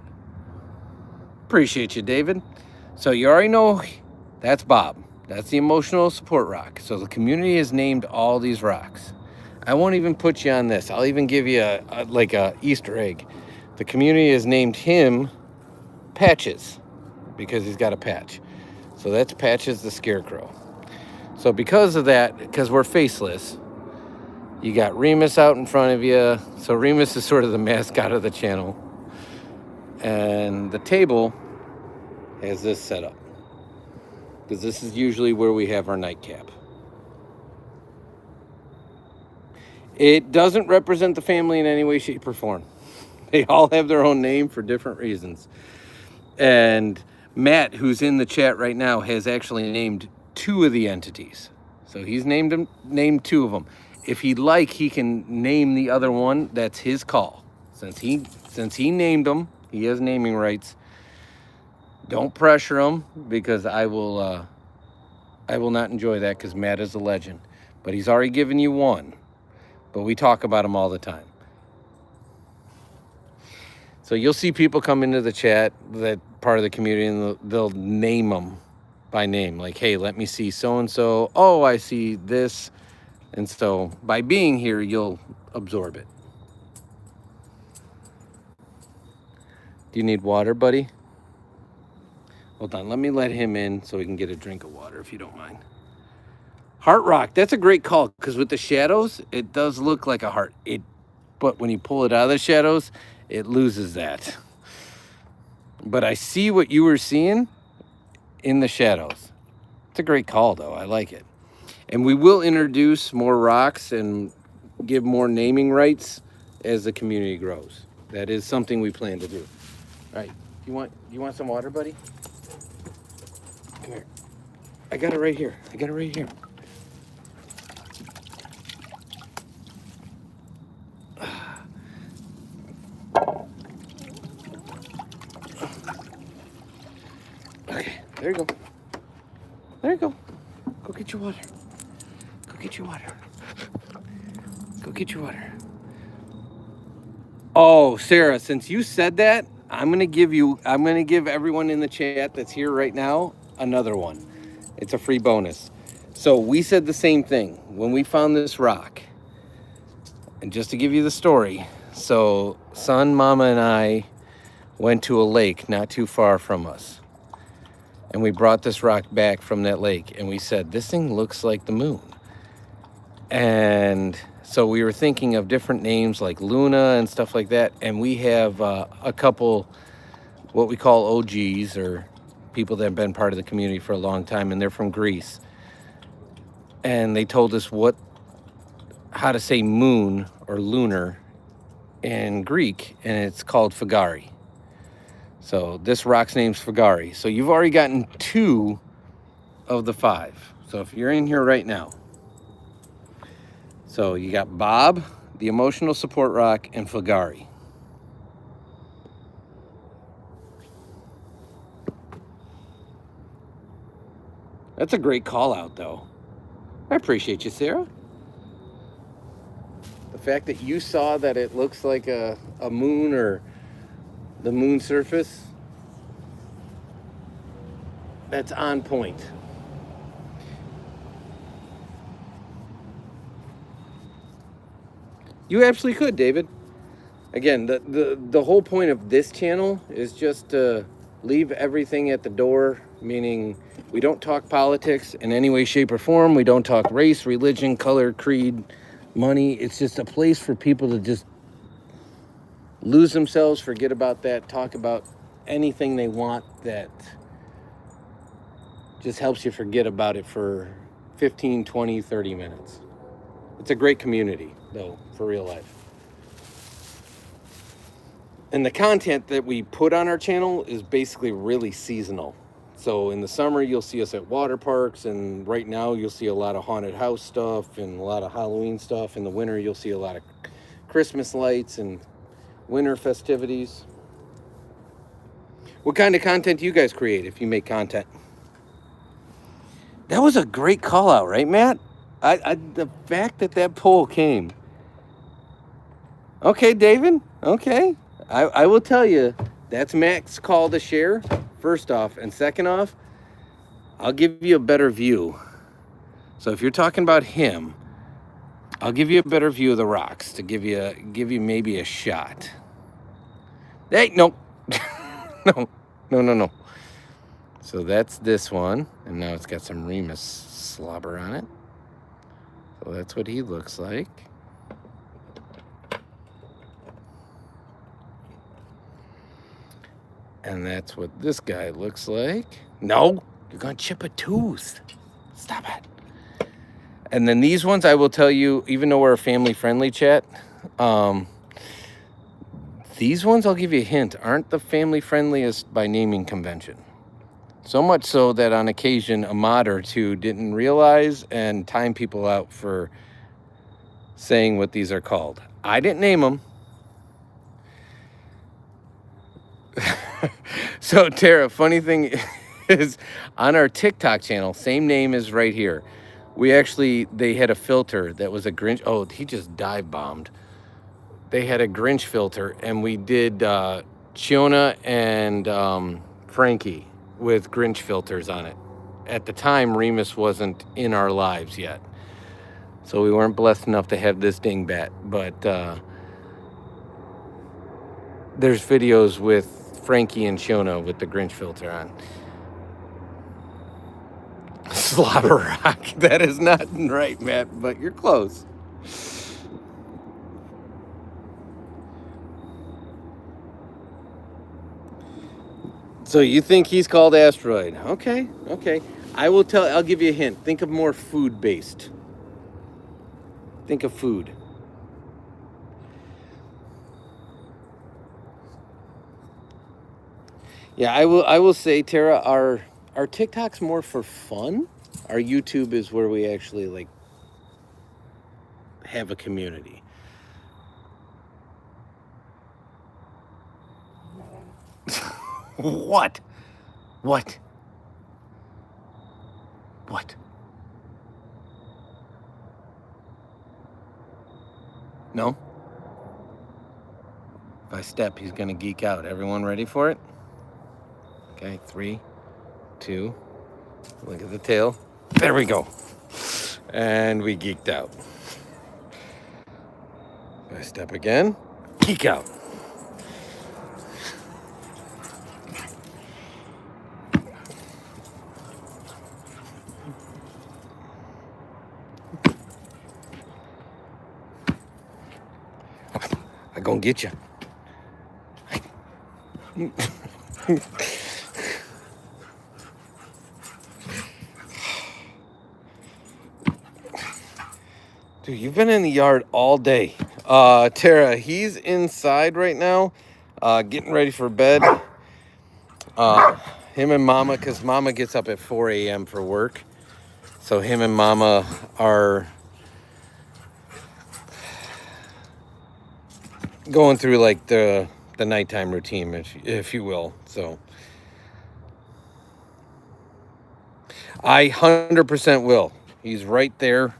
Appreciate you, David. So you already know that's Bob. That's the emotional support rock. So the community has named all these rocks. I won't even put you on this. I'll even give you a Easter egg. The community has named him Patches because he's got a patch. So that's Patches the Scarecrow. So because of that, because we're faceless, you got Remus out in front of you. So Remus is sort of the mascot of the channel. And the table has this set up, because this is usually where we have our nightcap. It doesn't represent the family in any way, shape, or form. They all have their own name for different reasons. And Matt, who's in the chat right now, has actually named 2 of the entities. So he's named 2 of them. If he'd like, he can name the other one. That's his call. Since he named them, he has naming rights. Don't pressure him, because I will not enjoy that, because Matt is a legend. But he's already given you 1. But we talk about him all the time. So you'll see people come into the chat, that part of the community, and they'll name them by name. Like, hey, let me see so-and-so. Oh, I see this. And so by being here, you'll absorb it. Do you need water, buddy? Hold on, let me let him in so we can get a drink of water, if you don't mind. Heart rock, that's a great call, because with the shadows, it does look like a heart. But when you pull it out of the shadows, it loses that. But I see what you were seeing in the shadows. It's a great call, though. I like it. And we will introduce more rocks and give more naming rights as the community grows. That is something we plan to do. All right, you want some water, buddy? Come here. I got it right here. Okay, there you go. Go get your water. Go get your water. Go get your water. Oh, Sarah, since you said that, I'm gonna give everyone in the chat that's here right now another one. It's a free bonus. So we said the same thing when we found this rock. And just to give you the story, so son, mama, and I went to a lake not too far from us. And we brought this rock back from that lake and we said, this thing looks like the moon. And so we were thinking of different names like Luna and stuff like that. And we have a couple, what we call OGs, or people that have been part of the community for a long time, and they're from Greece. And they told us how to say moon or lunar in Greek, and it's called Fagari. So this rock's name's Fagari. So you've already gotten 2 of the 5. So if you're in here right now, so you got Bob, the emotional support rock, and Fagari. That's a great call out, though. I appreciate you, Sarah. The fact that you saw that it looks like a moon or the moon surface, that's on point. You absolutely could, David. Again, the whole point of this channel is just to leave everything at the door, meaning we don't talk politics in any way, shape, or form. We don't talk race, religion, color, creed, money. It's just a place for people to just lose themselves, forget about that, talk about anything they want that just helps you forget about it for 15, 20, 30 minutes. It's a great community, though, for real life. And the content that we put on our channel is basically really seasonal. So in the summer, you'll see us at water parks, and right now you'll see a lot of haunted house stuff and a lot of Halloween stuff. In the winter, you'll see a lot of Christmas lights and winter festivities. What kind of content do you guys create if you make content? That was a great call out, right, Matt? The fact that poll came. Okay, David. Okay. I will tell you, that's Matt's call to share, first off. And second off, I'll give you a better view. So if you're talking about him, I'll give you a better view of the rocks to give you maybe a shot. Hey, no. No. So that's this one. And now it's got some Remus slobber on it. So that's what he looks like. And that's what this guy looks like. No, you're going to chip a tooth. Stop it. And then these ones, I will tell you, even though we're a family-friendly chat, these ones, I'll give you a hint, aren't the family-friendliest by naming convention. So much so that on occasion, a mod or two didn't realize and time people out for saying what these are called. I didn't name them. So Tara, funny thing is, on our TikTok channel, same name as right here, they had a filter that was a Grinch. Oh, he just dive bombed. They had a Grinch filter, and we did Chiona and Frankie with Grinch filters on it. At the time, Remus wasn't in our lives yet, so we weren't blessed enough to have this dingbat. But there's videos with Frankie and Chiona with the Grinch filter on. Slobber rock. That is not right, Matt, but you're close. So you think he's called Asteroid. Okay. I'll give you a hint. Think of more food-based. Think of food. Yeah, I will say, Tara, our TikTok's more for fun. Our YouTube is where we actually have a community. What? No? If I step, he's going to geek out. Everyone ready for it? Okay, 3, 2, look at the tail. There we go. And we geeked out. If I step again, geek out. I'm going to get you. Dude, you've been in the yard all day. Tara, he's inside right now, getting ready for bed. Him and Mama, because Mama gets up at 4 a.m. for work. So him and Mama are going through like the nighttime routine, if you will. So I 100% will. He's right there,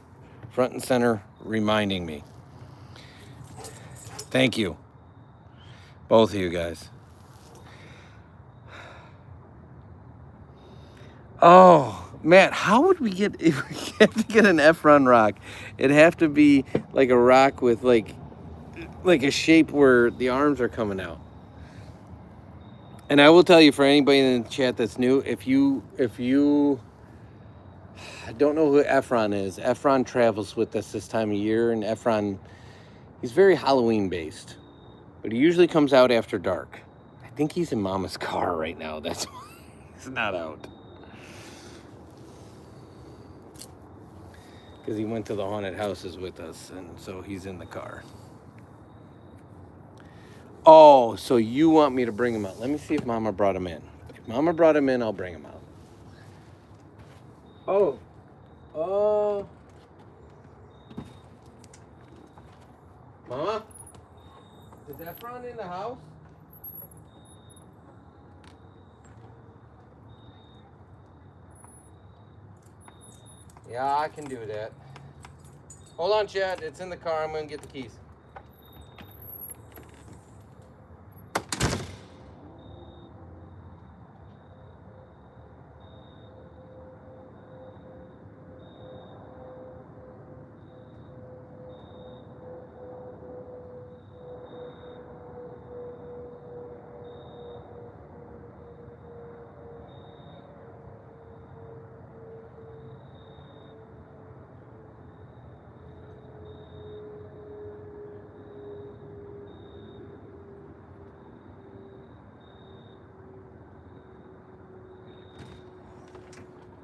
front and center, reminding me. Thank you, both of you guys. Oh, Matt, how would we get, if we had to get an Efron rock? It'd have to be like a rock with like a shape where the arms are coming out. And I will tell you, for anybody in the chat that's new, if you I don't know who Efron is. Efron travels with us this time of year, and Efron, he's very Halloween based, but he usually comes out after dark. I think he's in Mama's car right now. That's why he's not out. Because he went to the haunted houses with us, and so he's in the car. Oh, so you want me to bring him out? Let me see if Mama brought him in. If Mama brought him in, I'll bring him out. Oh. Mama? Is Efron in the house? Yeah, I can do that. Hold on, Chad. It's in the car. I'm going to get the keys.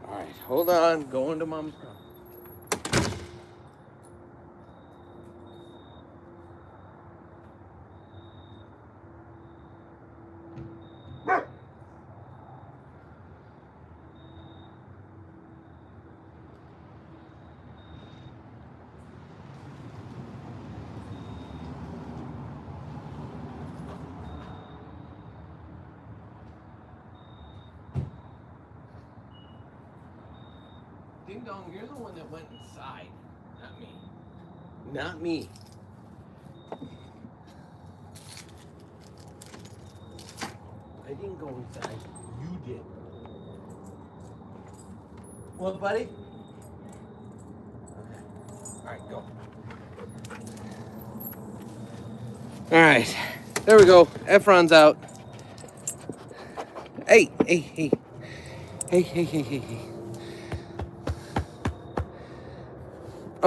All right, hold on. Going to Mom's car. Ding dong, you're the one that went inside, not me. Not me. I didn't go inside. You did. What, buddy? Okay. All right, go. All right. There we go. Efron's out. Hey. Hey.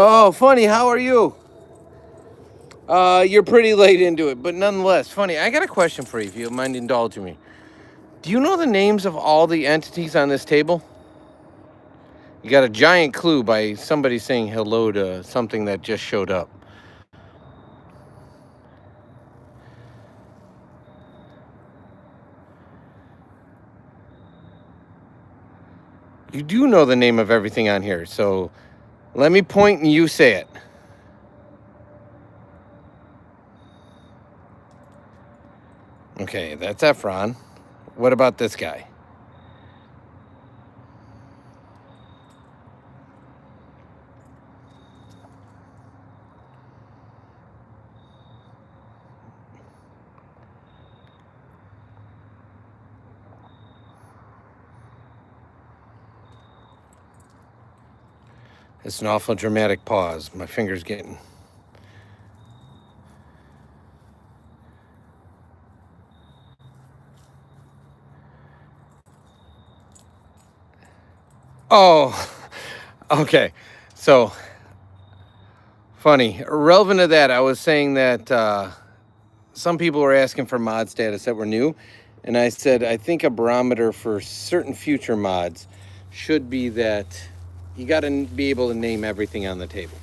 Oh, funny. How are you? You're pretty late into it, but nonetheless, funny. I got a question for you, if you don't mind indulging me. Do you know the names of all the entities on this table? You got a giant clue by somebody saying hello to something that just showed up. You do know the name of everything on here, so let me point and you say it. Okay, that's Efron. What about this guy? It's an awful dramatic pause. My finger's getting... Oh, okay. So, funny. Relevant to that, I was saying that some people were asking for mod status that were new. And I said, I think a barometer for certain future mods should be that you got to be able to name everything on the table.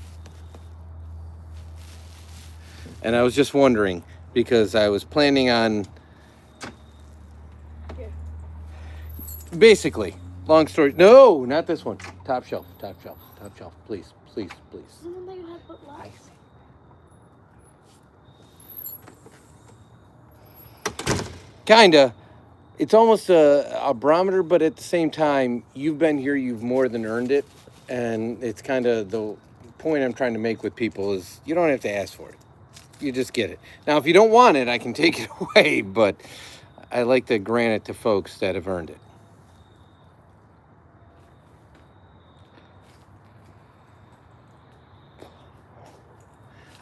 And I was just wondering, because I was planning on... Basically, long story... No, not this one. Top shelf, top shelf, top shelf. Please, please, please. Isn't that you had put last? Kinda. It's almost a barometer, but at the same time, you've been here, you've more than earned it. And it's kind of the point I'm trying to make with people is you don't have to ask for it. You just get it. Now, if you don't want it, I can take it away, but I like to grant it to folks that have earned it.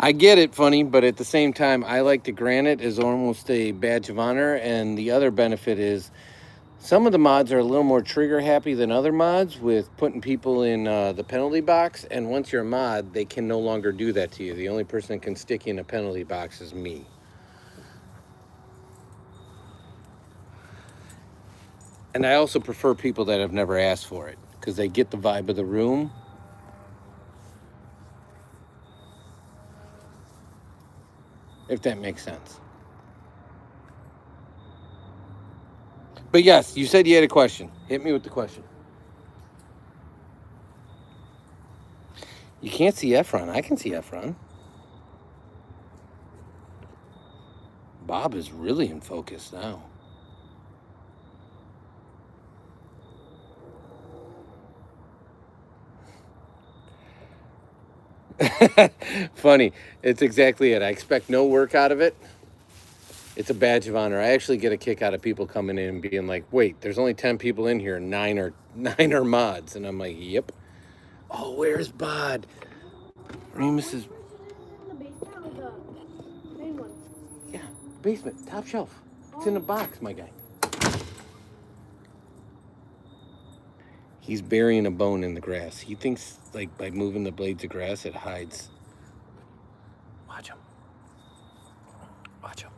I get it, funny, but at the same time, I like to grant it as almost a badge of honor. And the other benefit is some of the mods are a little more trigger happy than other mods with putting people in the penalty box. And once you're a mod, they can no longer do that to you. The only person that can stick you in a penalty box is me. And I also prefer people that have never asked for it because they get the vibe of the room. If that makes sense. But yes, you said you had a question. Hit me with the question. You can't see Efron. I can see Efron. Bob is really in focus now. Funny. It's exactly it. I expect no work out of it. It's a badge of honor. I actually get a kick out of people coming in and being like, wait, there's only 10 people in here and nine are mods. And I'm like, yep. Oh, where's Bod? Remus is... In the basement or the main one? Yeah, basement, top shelf. It's in a box, my guy. He's burying a bone in the grass. He thinks, like, by moving the blades of grass, it hides. Watch him. Watch him.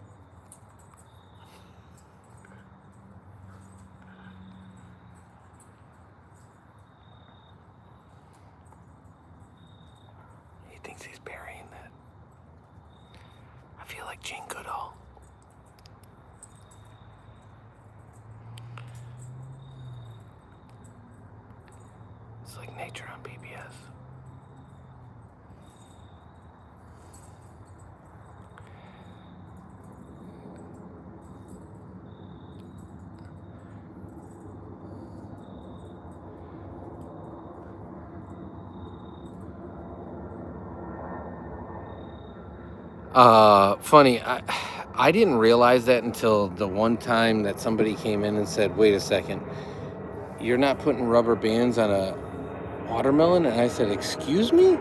He thinks he's burying that. I feel like Jane Goodall. It's like nature on PBS. Funny, I didn't realize that until the one time that somebody came in and said, wait a second, you're not putting rubber bands on a watermelon? And I said, excuse me?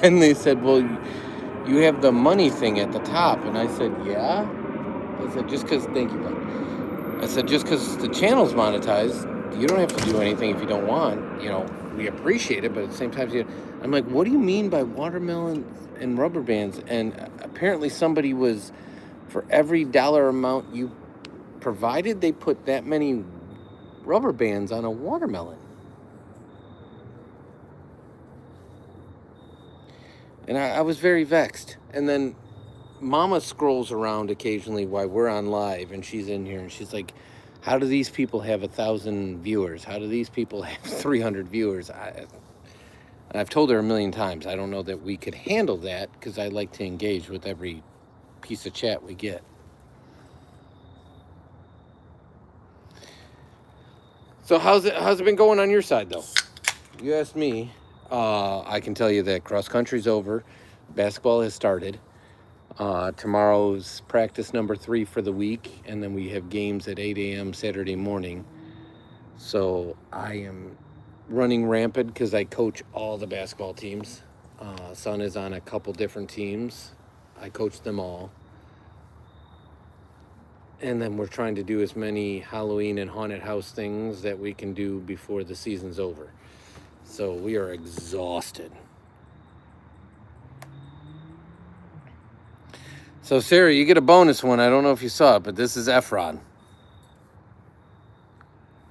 And they said, well, you have the money thing at the top. And I said, yeah. I said, just because, thank you, bud. I said, just because the channel's monetized, you don't have to do anything if you don't want. You know, we appreciate it, but at the same time, I'm like, what do you mean by watermelon and rubber bands? And apparently somebody was, for every dollar amount you provided, they put that many rubber bands on a watermelon. And I was very vexed. And then Mama scrolls around occasionally while we're on live, and she's in here, and she's like, how do these people have 1,000 viewers? How do these people have 300 viewers? I've told her a million times, I don't know that we could handle that because I like to engage with every piece of chat we get. So how's it been going on your side, though? You asked me. I can tell you that cross country's over. Basketball has started. Tomorrow's practice number 3 for the week, and then we have games at 8 a.m. Saturday morning. So I am running rampant because I coach all the basketball teams. Son is on a couple different teams. I coach them all. And then we're trying to do as many Halloween and haunted house things that we can do before the season's over. So we are exhausted. So Sarah, you get a bonus one. I don't know if you saw it, but this is Efron.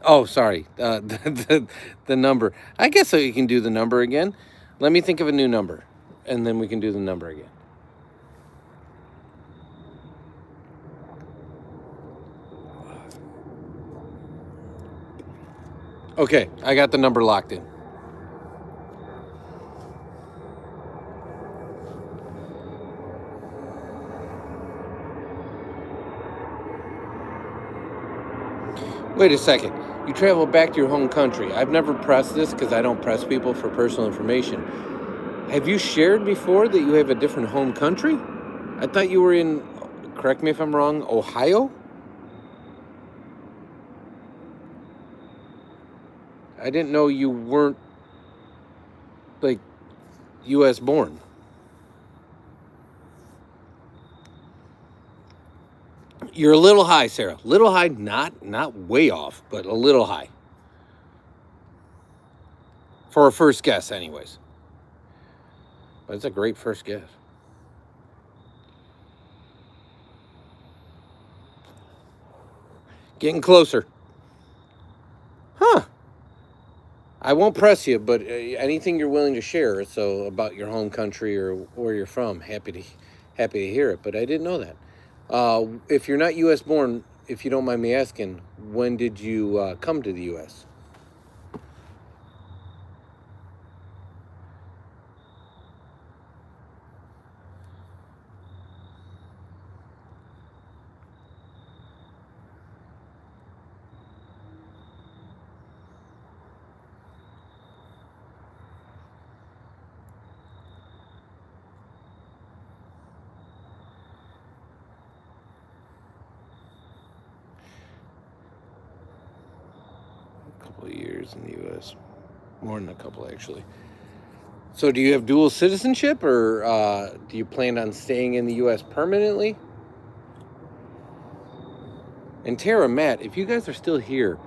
Oh, sorry. The number. I guess so you can do the number again. Let me think of a new number, and then we can do the number again. Okay, I got the number locked in. Wait a second. You travel back to your home country. I've never pressed this because I don't press people for personal information. Have you shared before that you have a different home country? I thought you were in, correct me if I'm wrong, Ohio? I didn't know you weren't, like, U.S. born. You're a little high, Sarah. Little high, not way off, but a little high. For a first guess, anyways. But it's a great first guess. Getting closer. Huh. I won't press you, but anything you're willing to share, so about your home country or where you're from, happy to hear it. But I didn't know that. If you're not U.S. born, if you don't mind me asking, when did you come to the U.S.? A couple of years in the U.S. More than a couple, actually. So do you have dual citizenship, or do you plan on staying in the U.S. permanently? And Tara, Matt, if you guys are still here,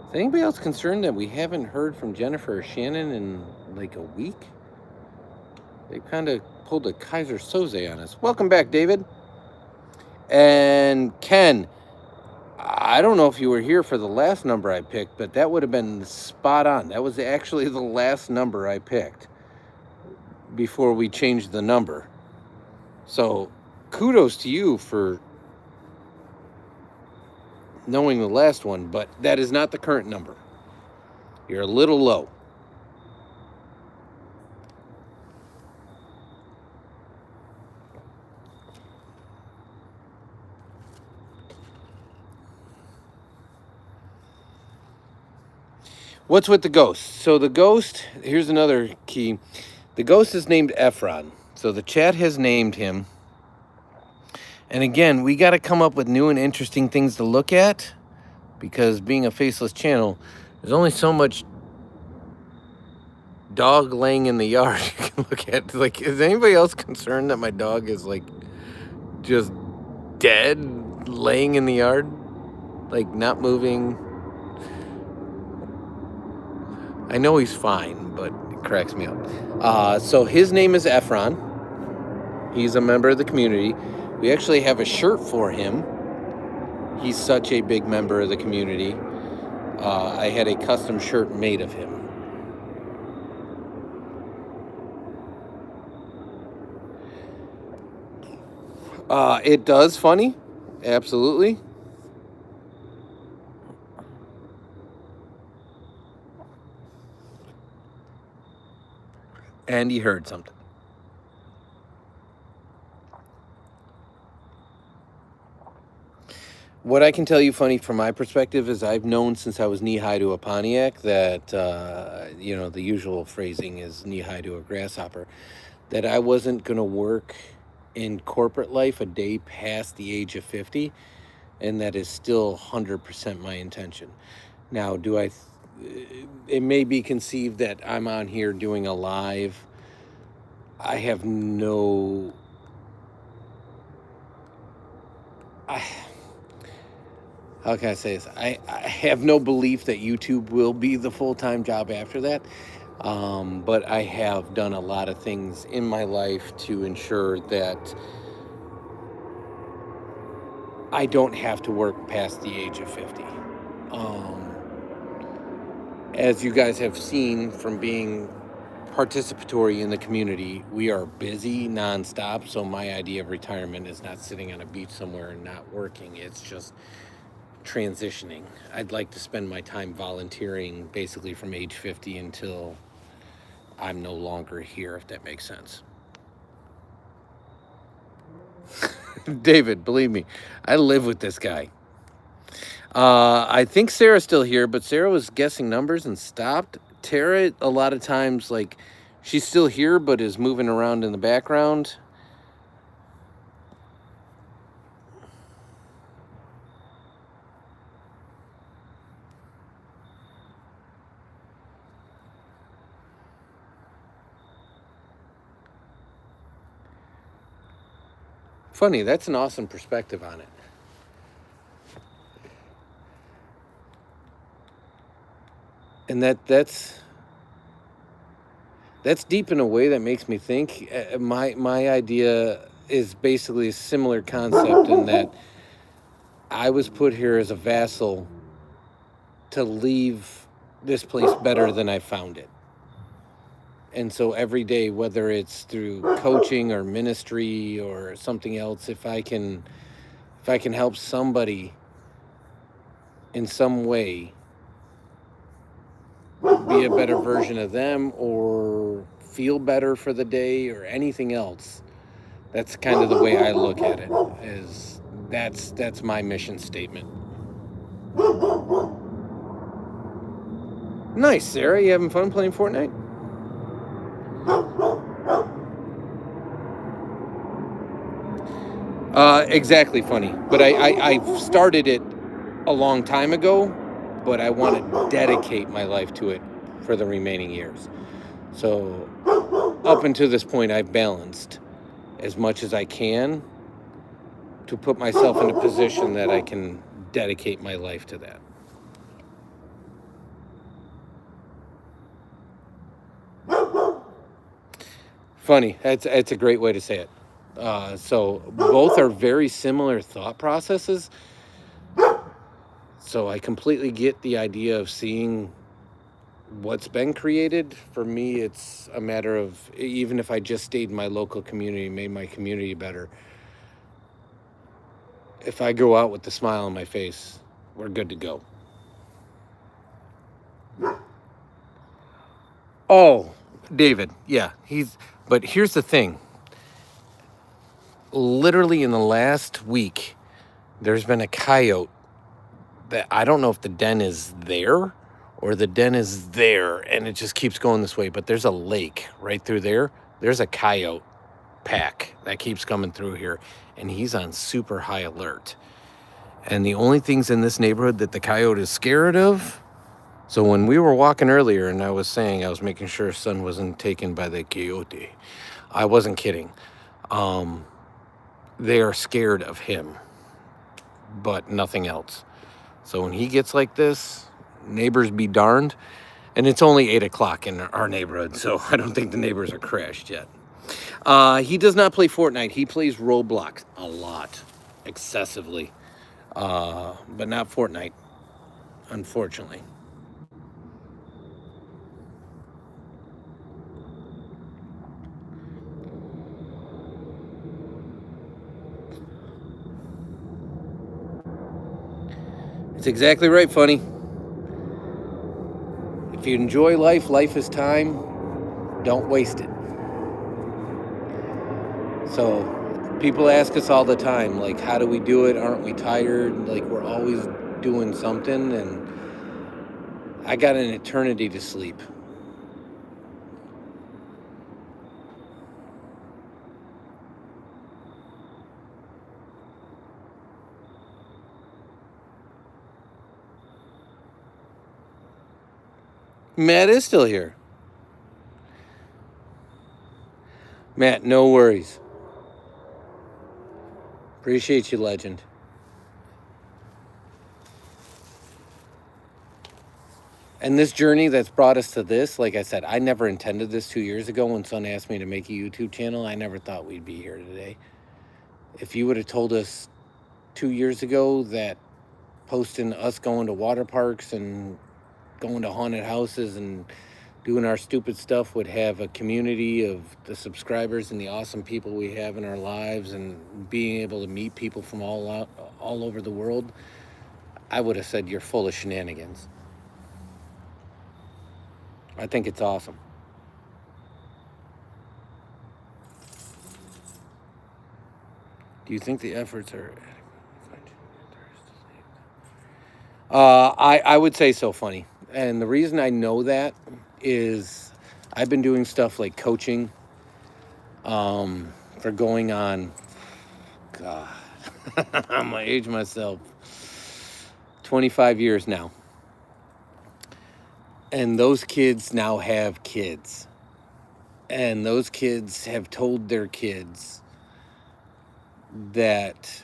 is anybody else concerned that we haven't heard from Jennifer or Shannon in like a week? They kind of pulled a Kaiser Soze on us. Welcome back, David. And Ken, I don't know if you were here for the last number I picked, but that would have been spot on. That was actually the last number I picked before we changed the number. So kudos to you for knowing the last one, but that is not the current number. You're a little low. What's with the ghost? So the ghost, here's another key. The ghost is named Efron. So the chat has named him. And again, we got to come up with new and interesting things to look at, because being a faceless channel, there's only so much dog laying in the yard you can look at. Like, is anybody else concerned that my dog is like just dead laying in the yard? Like not moving? I know he's fine, but it cracks me up. So his name is Efron. He's a member of the community. We actually have a shirt for him. He's such a big member of the community. I had a custom shirt made of him. It does funny. Absolutely. And he heard something. What I can tell you funny from my perspective is I've known since I was knee-high to a Pontiac that, the usual phrasing is knee-high to a grasshopper, that I wasn't going to work in corporate life a day past the age of 50, and that is still 100% my intention. Now, do I it may be conceived that I'm on here doing a live. I have no. How can I say this? I have no belief that YouTube will be the full-time job after that. But I have done a lot of things in my life to ensure that I don't have to work past the age of 50. As you guys have seen from being participatory in the community, we are busy nonstop. So my idea of retirement is not sitting on a beach somewhere and not working. It's just transitioning. I'd like to spend my time volunteering basically from age 50 until I'm no longer here, if that makes sense. David, believe me, I live with this guy. I think Sarah's still here, but Sarah was guessing numbers and stopped. Tara, a lot of times, like, she's still here, but is moving around in the background. Funny, that's an awesome perspective on it. And that's deep in a way that makes me think. My idea is basically a similar concept in that I was put here as a vassal to leave this place better than I found it. And so every day, whether it's through coaching or ministry or something else, if I can help somebody in some way be a better version of them or feel better for the day or anything else, that's kind of the way I look at it. Is that's my mission statement. Nice, Sarah. You having fun playing Fortnite? Exactly, funny. But I started it a long time ago, but I want to dedicate my life to it for the remaining years. So up until this point, I've balanced as much as I can to put myself in a position that I can dedicate my life to that. Funny. It's a great way to say it. So both are very similar thought processes. So I completely get the idea of seeing what's been created. For me, it's a matter of, even if I just stayed in my local community, made my community better, if I go out with the smile on my face, we're good to go. Oh, David, yeah, but here's the thing. Literally in the last week, there's been a coyote that I don't know if the den is there or the den is there and it just keeps going this way, but there's a lake right through there. There's a coyote pack that keeps coming through here, and he's on super high alert. And the only things in this neighborhood that the coyote is scared of, so when we were walking earlier and I was saying I was making sure son wasn't taken by the coyote, I wasn't kidding. They are scared of him, but nothing else. So when he gets like this, neighbors be darned. And it's only 8 o'clock in our neighborhood, so I don't think the neighbors are crashed yet. He does not play Fortnite. He plays Roblox a lot, excessively, but not Fortnite, unfortunately. It's exactly right, Funny. If you enjoy life, life is time. Don't waste it. So people ask us all the time, like, how do we do it? Aren't we tired? Like, we're always doing something, and I got an eternity to sleep. Matt is still here. Matt, no worries. Appreciate you, legend. And this journey that's brought us to this, like I said, I never intended this 2 years ago when Son asked me to make a YouTube channel. I never thought we'd be here today. If you would have told us 2 years ago that posting us going to water parks and going to haunted houses and doing our stupid stuff would have a community of the subscribers and the awesome people we have in our lives and being able to meet people from all over the world, I would have said you're full of shenanigans. I think it's awesome. Do you think the efforts are... I would say so, funny. And the reason I know that is I've been doing stuff like coaching for going on, God, I'm my age myself, 25 years now. And those kids now have kids. And those kids have told their kids that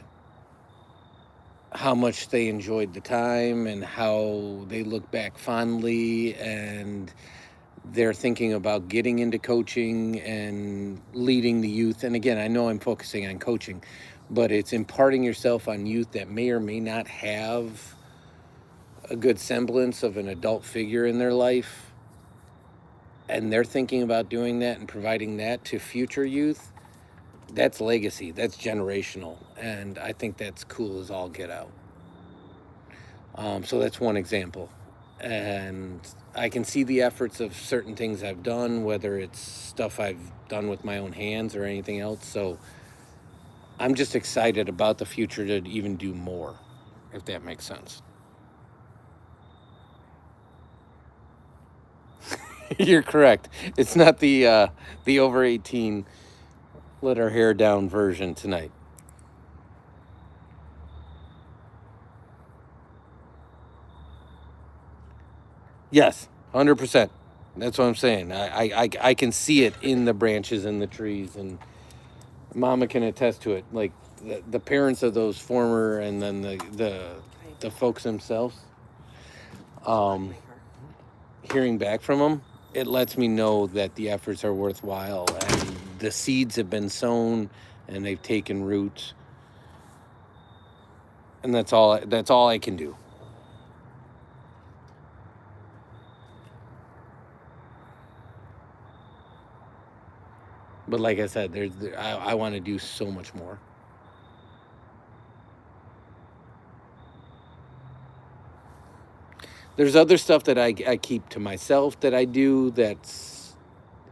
how much they enjoyed the time and how they look back fondly, and they're thinking about getting into coaching and leading the youth. And again, I know I'm focusing on coaching, but it's imparting yourself on youth that may or may not have a good semblance of an adult figure in their life, and they're thinking about doing that and providing that to future youth. That's legacy. That's generational. And I think that's cool as all get out. So that's one example. And I can see the efforts of certain things I've done, whether it's stuff I've done with my own hands or anything else. So I'm just excited about the future to even do more, if that makes sense. You're correct. It's not the over 18 let our hair down version tonight. Yes, 100%. That's what I'm saying. I can see it in the branches and the trees, and Mama can attest to it. Like the parents of those former, and then the folks themselves. Hearing back from them, it lets me know that the efforts are worthwhile and the seeds have been sown and they've taken root. And that's all I can do. But like I said, I want to do so much more. There's other stuff that I keep to myself that I do that's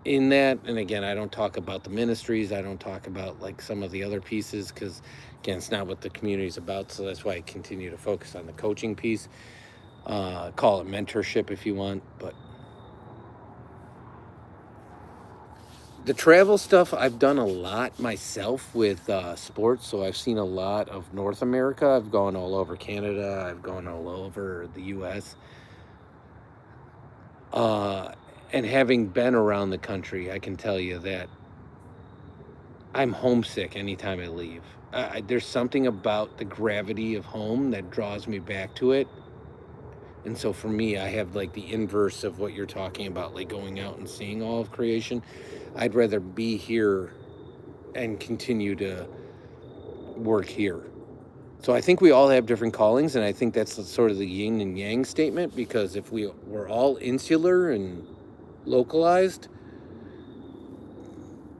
in that. And again, I don't talk about the ministries. I don't talk about like some of the other pieces because, again, it's not what the community is about. So that's why I continue to focus on the coaching piece. Call it mentorship if you want. But the travel stuff, I've done a lot myself with sports. So I've seen a lot of North America. I've gone all over Canada. I've gone all over the U.S. And having been around the country, I can tell you that I'm homesick anytime I leave. There's something about the gravity of home that draws me back to it. And so for me, I have like the inverse of what you're talking about, like going out and seeing all of creation. I'd rather be here and continue to work here. So I think we all have different callings, and I think that's sort of the yin and yang statement, because if we were all insular and localized,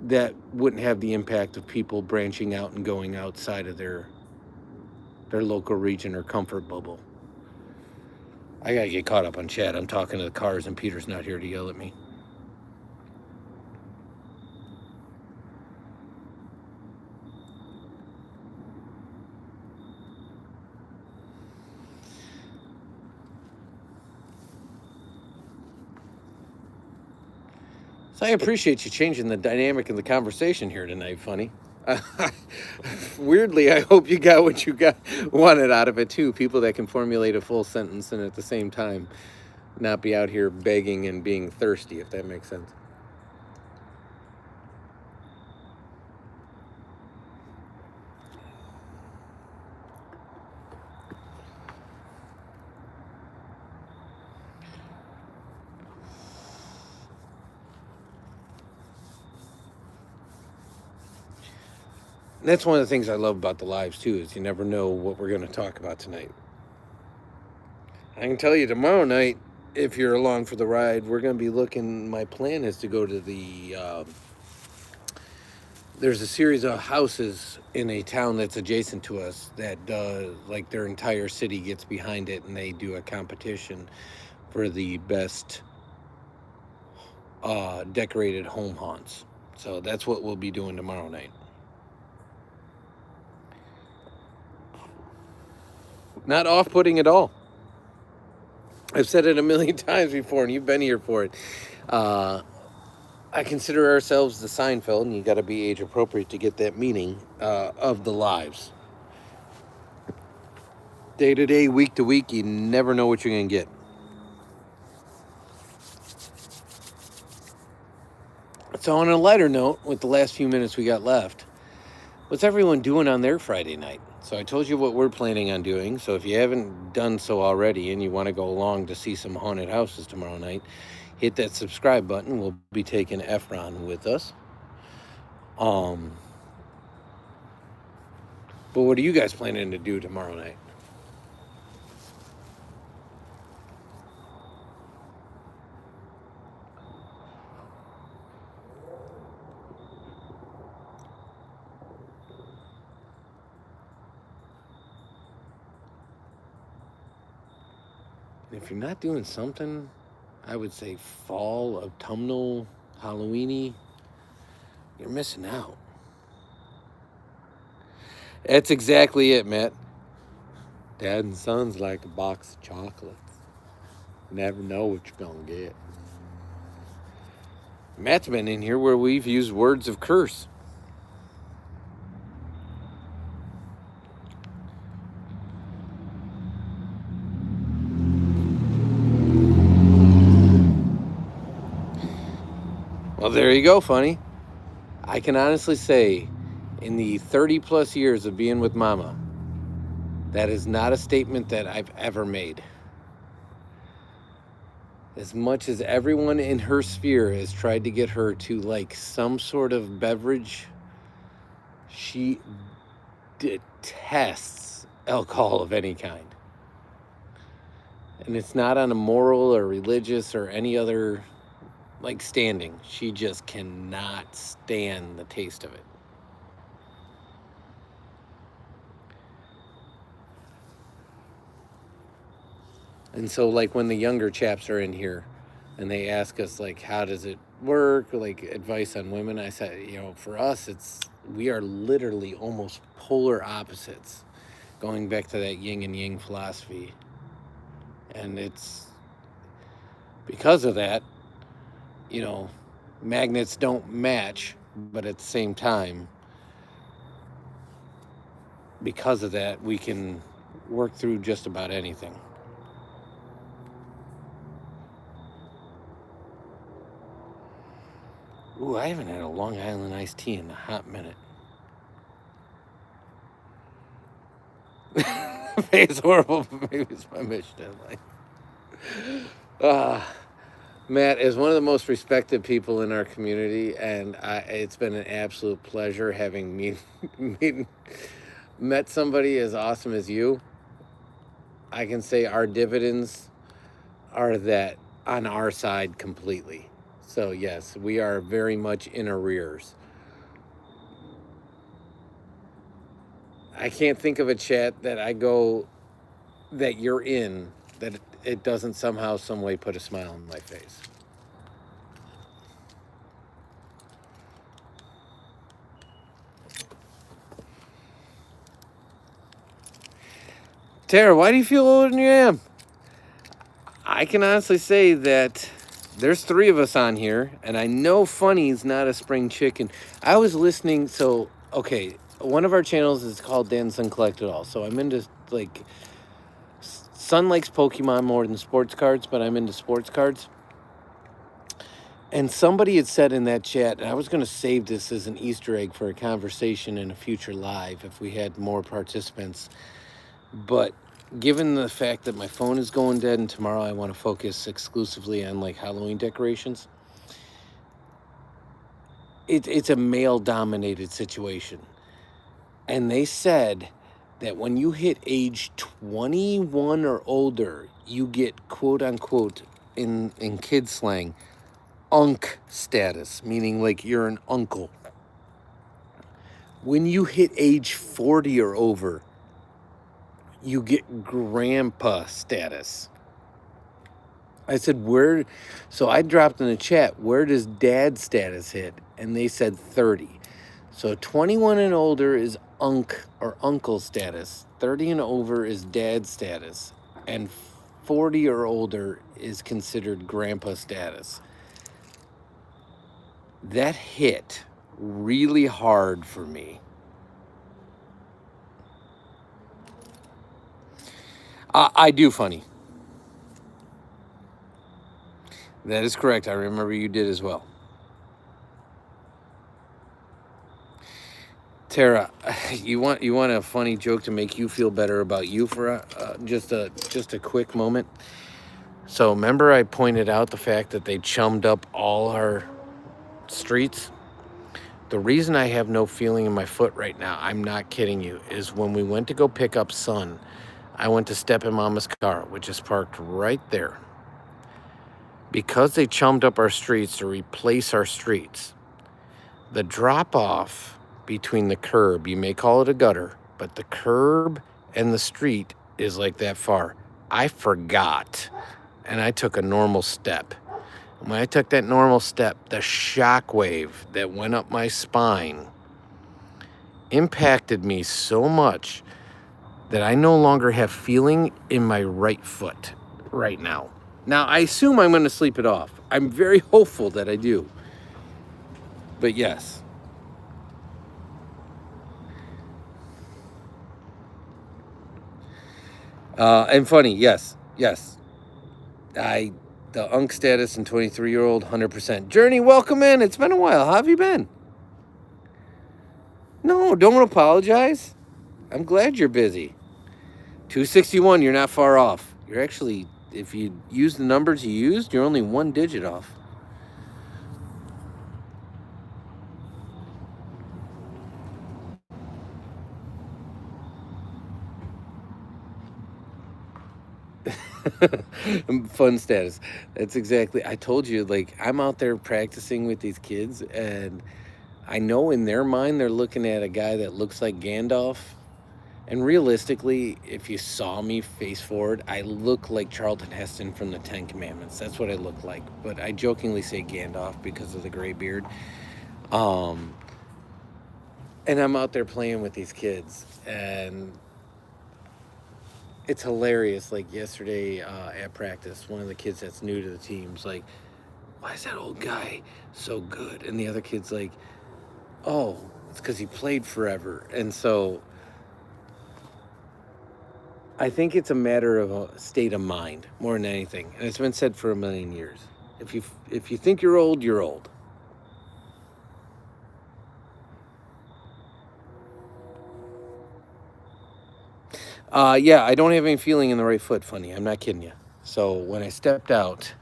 that wouldn't have the impact of people branching out and going outside of their local region or comfort bubble. I gotta get caught up on chat. I'm talking to the cars and Peter's not here to yell at me. So I appreciate you changing the dynamic of the conversation here tonight, Funny. Weirdly, I hope you got what you wanted out of it too. People that can formulate a full sentence and at the same time not be out here begging and being thirsty, if that makes sense. That's one of the things I love about the lives too, is you never know what we're going to talk about tonight. I can tell you tomorrow night, if you're along for the ride, we're going to be looking. My plan is to go to the. There's a series of houses in a town that's adjacent to us that does, like, their entire city gets behind it, and they do a competition for the best decorated home haunts. So that's what we'll be doing tomorrow night. Not off-putting at all. I've said it a million times before, and you've been here for it. I consider ourselves the Seinfeld, and you got to be age appropriate to get that meaning of the lives. Day to day, week to week, you never know what you're going to get. So on a lighter note, with the last few minutes we got left, what's everyone doing on their Friday night? So I told you what we're planning on doing. So if you haven't done so already and you want to go along to see some haunted houses tomorrow night, hit that subscribe button. We'll be taking Efron with us. But what are you guys planning to do tomorrow night? If you're not doing something, I would say fall, autumnal, Halloweeny, you're missing out. That's exactly it, Matt. Dad and son's like a box of chocolates. Never know what you're gonna get. Matt's been in here where we've used words of curse. Well, there you go, funny. I can honestly say, in the 30 plus years of being with Mama, that is not a statement that I've ever made. As much as everyone in her sphere has tried to get her to like some sort of beverage, she detests alcohol of any kind. And it's not on a moral or religious or any other like standing. She just cannot stand the taste of it. And so like when the younger chaps are in here and they ask us like, how does it work, or like advice on women, I said, for us, we are literally almost polar opposites, going back to that yin and yang philosophy. And it's because of that, magnets don't match, but at the same time, because of that, we can work through just about anything. Ooh, I haven't had a Long Island iced tea in a hot minute. It's horrible, but maybe it's my mission in life. Matt is one of the most respected people in our community, and it's been an absolute pleasure having met somebody as awesome as you. I can say our dividends are that on our side completely. So yes, we are very much in arrears. I can't think of a chat that that you're in that it doesn't somehow, some way put a smile on my face. Tara, why do you feel older than you am? I can honestly say that there's 3 of us on here, and I know Funny's not a spring chicken. I was listening, so, okay, one of our channels is called Dan's Uncollected All, so I'm into, like, son likes Pokemon more than sports cards, but I'm into sports cards. And somebody had said in that chat, and I was going to save this as an Easter egg for a conversation in a future live if we had more participants. But given the fact that my phone is going dead and tomorrow I want to focus exclusively on like Halloween decorations, it's a male-dominated situation. And they said that when you hit age 21 or older, you get quote-unquote, in kid slang, unk status, meaning like you're an uncle. When you hit age 40 or over, you get grandpa status. I said, where? So I dropped in the chat, where does dad status hit? And they said 30. So 21 and older is unk or uncle status. 30 and over is dad status. And 40 or older is considered grandpa status. That hit really hard for me. I do, funny. That is correct. I remember you did as well. Tara, you want a funny joke to make you feel better about you for just a quick moment? So remember I pointed out the fact that they chummed up all our streets? The reason I have no feeling in my foot right now, I'm not kidding you, is when we went to go pick up Son, I went to step in Mama's car, which is parked right there. Because they chummed up our streets to replace our streets, the drop-off between the curb, you may call it a gutter, but the curb and the street is like that far. I forgot, and I took a normal step. When I took that normal step, the shock wave that went up my spine impacted me so much that I no longer have feeling in my right foot right now. Now, I assume I'm going to sleep it off. I'm very hopeful that I do. But yes. And funny, yes. The unk status and 23-year-old, 100%. Journey, welcome in. It's been a while. How have you been? No, don't apologize. I'm glad you're busy. 261, you're not far off. You're actually, if you use the numbers you used, you're only one digit off. Fun status. That's exactly, I told you, like, I'm out there practicing with these kids, and I know in their mind they're looking at a guy that looks like Gandalf. And realistically, if you saw me face forward, I look like Charlton Heston from the Ten Commandments. That's what I look like. But I jokingly say Gandalf because of the gray beard. And I'm out there playing with these kids, and it's hilarious. Like yesterday at practice, one of the kids that's new to the team's like, why is that old guy so good? And the other kid's like, oh, it's because he played forever. And so I think it's a matter of a state of mind more than anything. And it's been said for a million years. If you think you're old, you're old. Yeah, I don't have any feeling in the right foot, funny. I'm not kidding you. So when I stepped out,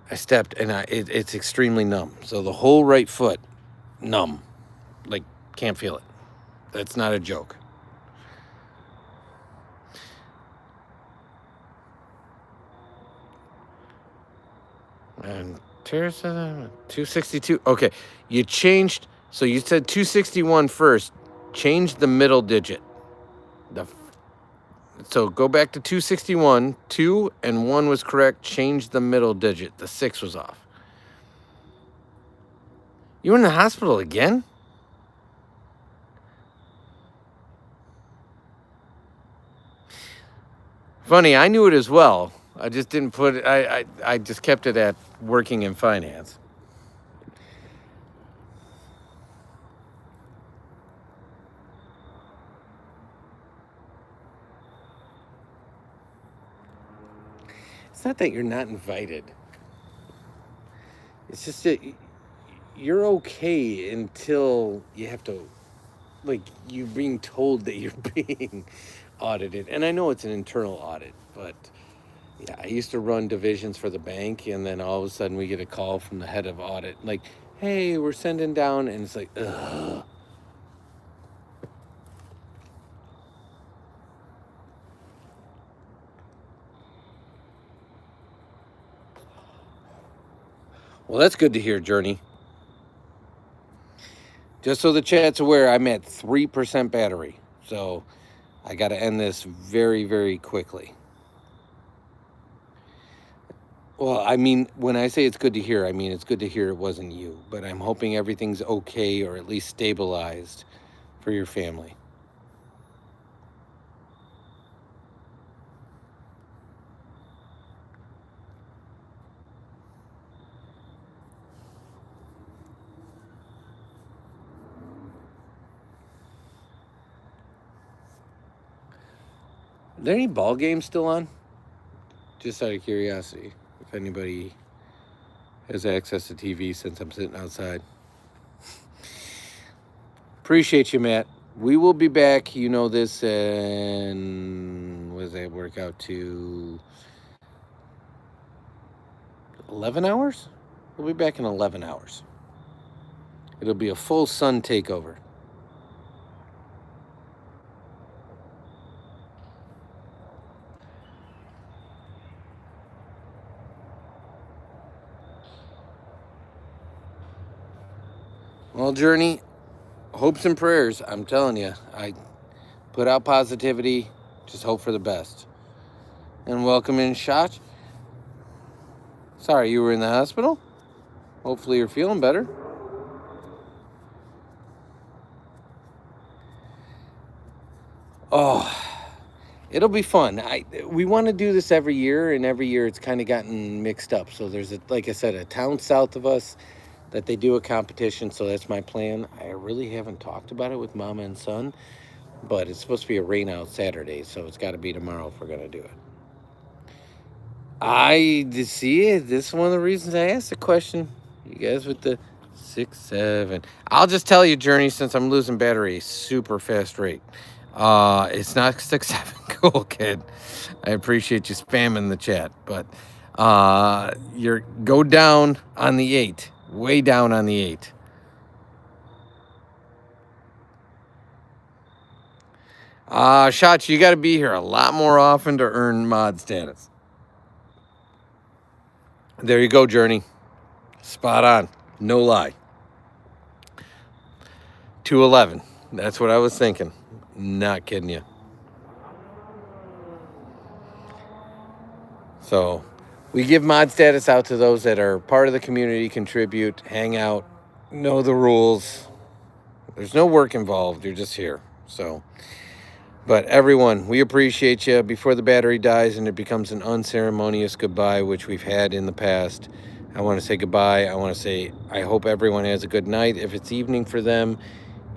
and it's extremely numb. So the whole right foot, numb. Like, can't feel it. That's not a joke. And Tara said 262. Okay, you changed. So you said 261 first. Change the middle digit. So go back to 261. 2 and 1 was correct. Change the middle digit. The 6 was off. You were in the hospital again? Funny, I knew it as well. I just didn't put it. I just kept it at working in finance. It's not that you're not invited. It's just that you're okay until you have to, like, you're being told that you're being audited. And I know it's an internal audit, but yeah, I used to run divisions for the bank, and then all of a sudden we get a call from the head of audit, like, hey, we're sending down, and it's like, ugh. Well, that's good to hear, Journey. Just so the chat's aware, I'm at 3% battery. So I got to end this very, very quickly. Well, I mean, when I say it's good to hear, I mean it's good to hear it wasn't you. But I'm hoping everything's okay, or at least stabilized for your family. Are there any ball games still on? Just out of curiosity, if anybody has access to TV since I'm sitting outside. Appreciate you, Matt. We will be back. You know this, and what does that work out to? 11 hours? We'll be back in 11 hours. It'll be a full sun takeover. Well, Journey, hopes and prayers. I'm telling you, I put out positivity, just hope for the best. And welcome in, Shach. Sorry, you were in the hospital? Hopefully you're feeling better. Oh, it'll be fun. We want to do this every year, and every year it's kind of gotten mixed up. So there's, like I said, a town south of us that they do a competition, so that's my plan. I really haven't talked about it with Mama and Son, but it's supposed to be a rain out Saturday, so it's got to be tomorrow if we're going to do it. This is one of the reasons I asked the question. You guys with the 6, 7. I'll just tell you, Journey, since I'm losing battery super fast rate. It's not 6, 7. Cool, kid. I appreciate you spamming the chat, but you're go down on the 8. Way down on the 8. Shots, you got to be here a lot more often to earn mod status. There you go, Journey. Spot on. No lie. 211. That's what I was thinking. Not kidding you. So we give mod status out to those that are part of the community, contribute, hang out, know the rules. There's no work involved. You're just here. So, but everyone, we appreciate you. Before the battery dies and it becomes an unceremonious goodbye, which we've had in the past, I want to say goodbye. I want to say I hope everyone has a good night. If it's evening for them,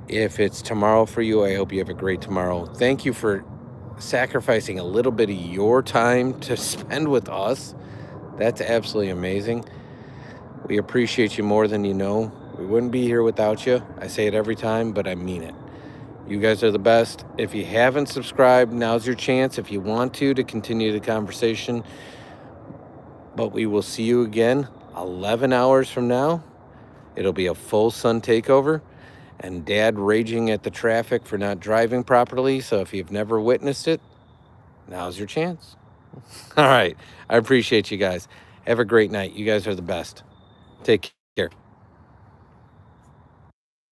if it's tomorrow for you, I hope you have a great tomorrow. Thank you for sacrificing a little bit of your time to spend with us. That's absolutely amazing. We appreciate you more than you know. We wouldn't be here without you. I say it every time, but I mean it. You guys are the best. If you haven't subscribed, now's your chance if you want to continue the conversation. But we will see you again 11 hours from now. It'll be a full sun takeover and Dad raging at the traffic for not driving properly. So if you've never witnessed it, now's your chance. All right. I appreciate you guys. Have a great night. You guys are the best. Take care.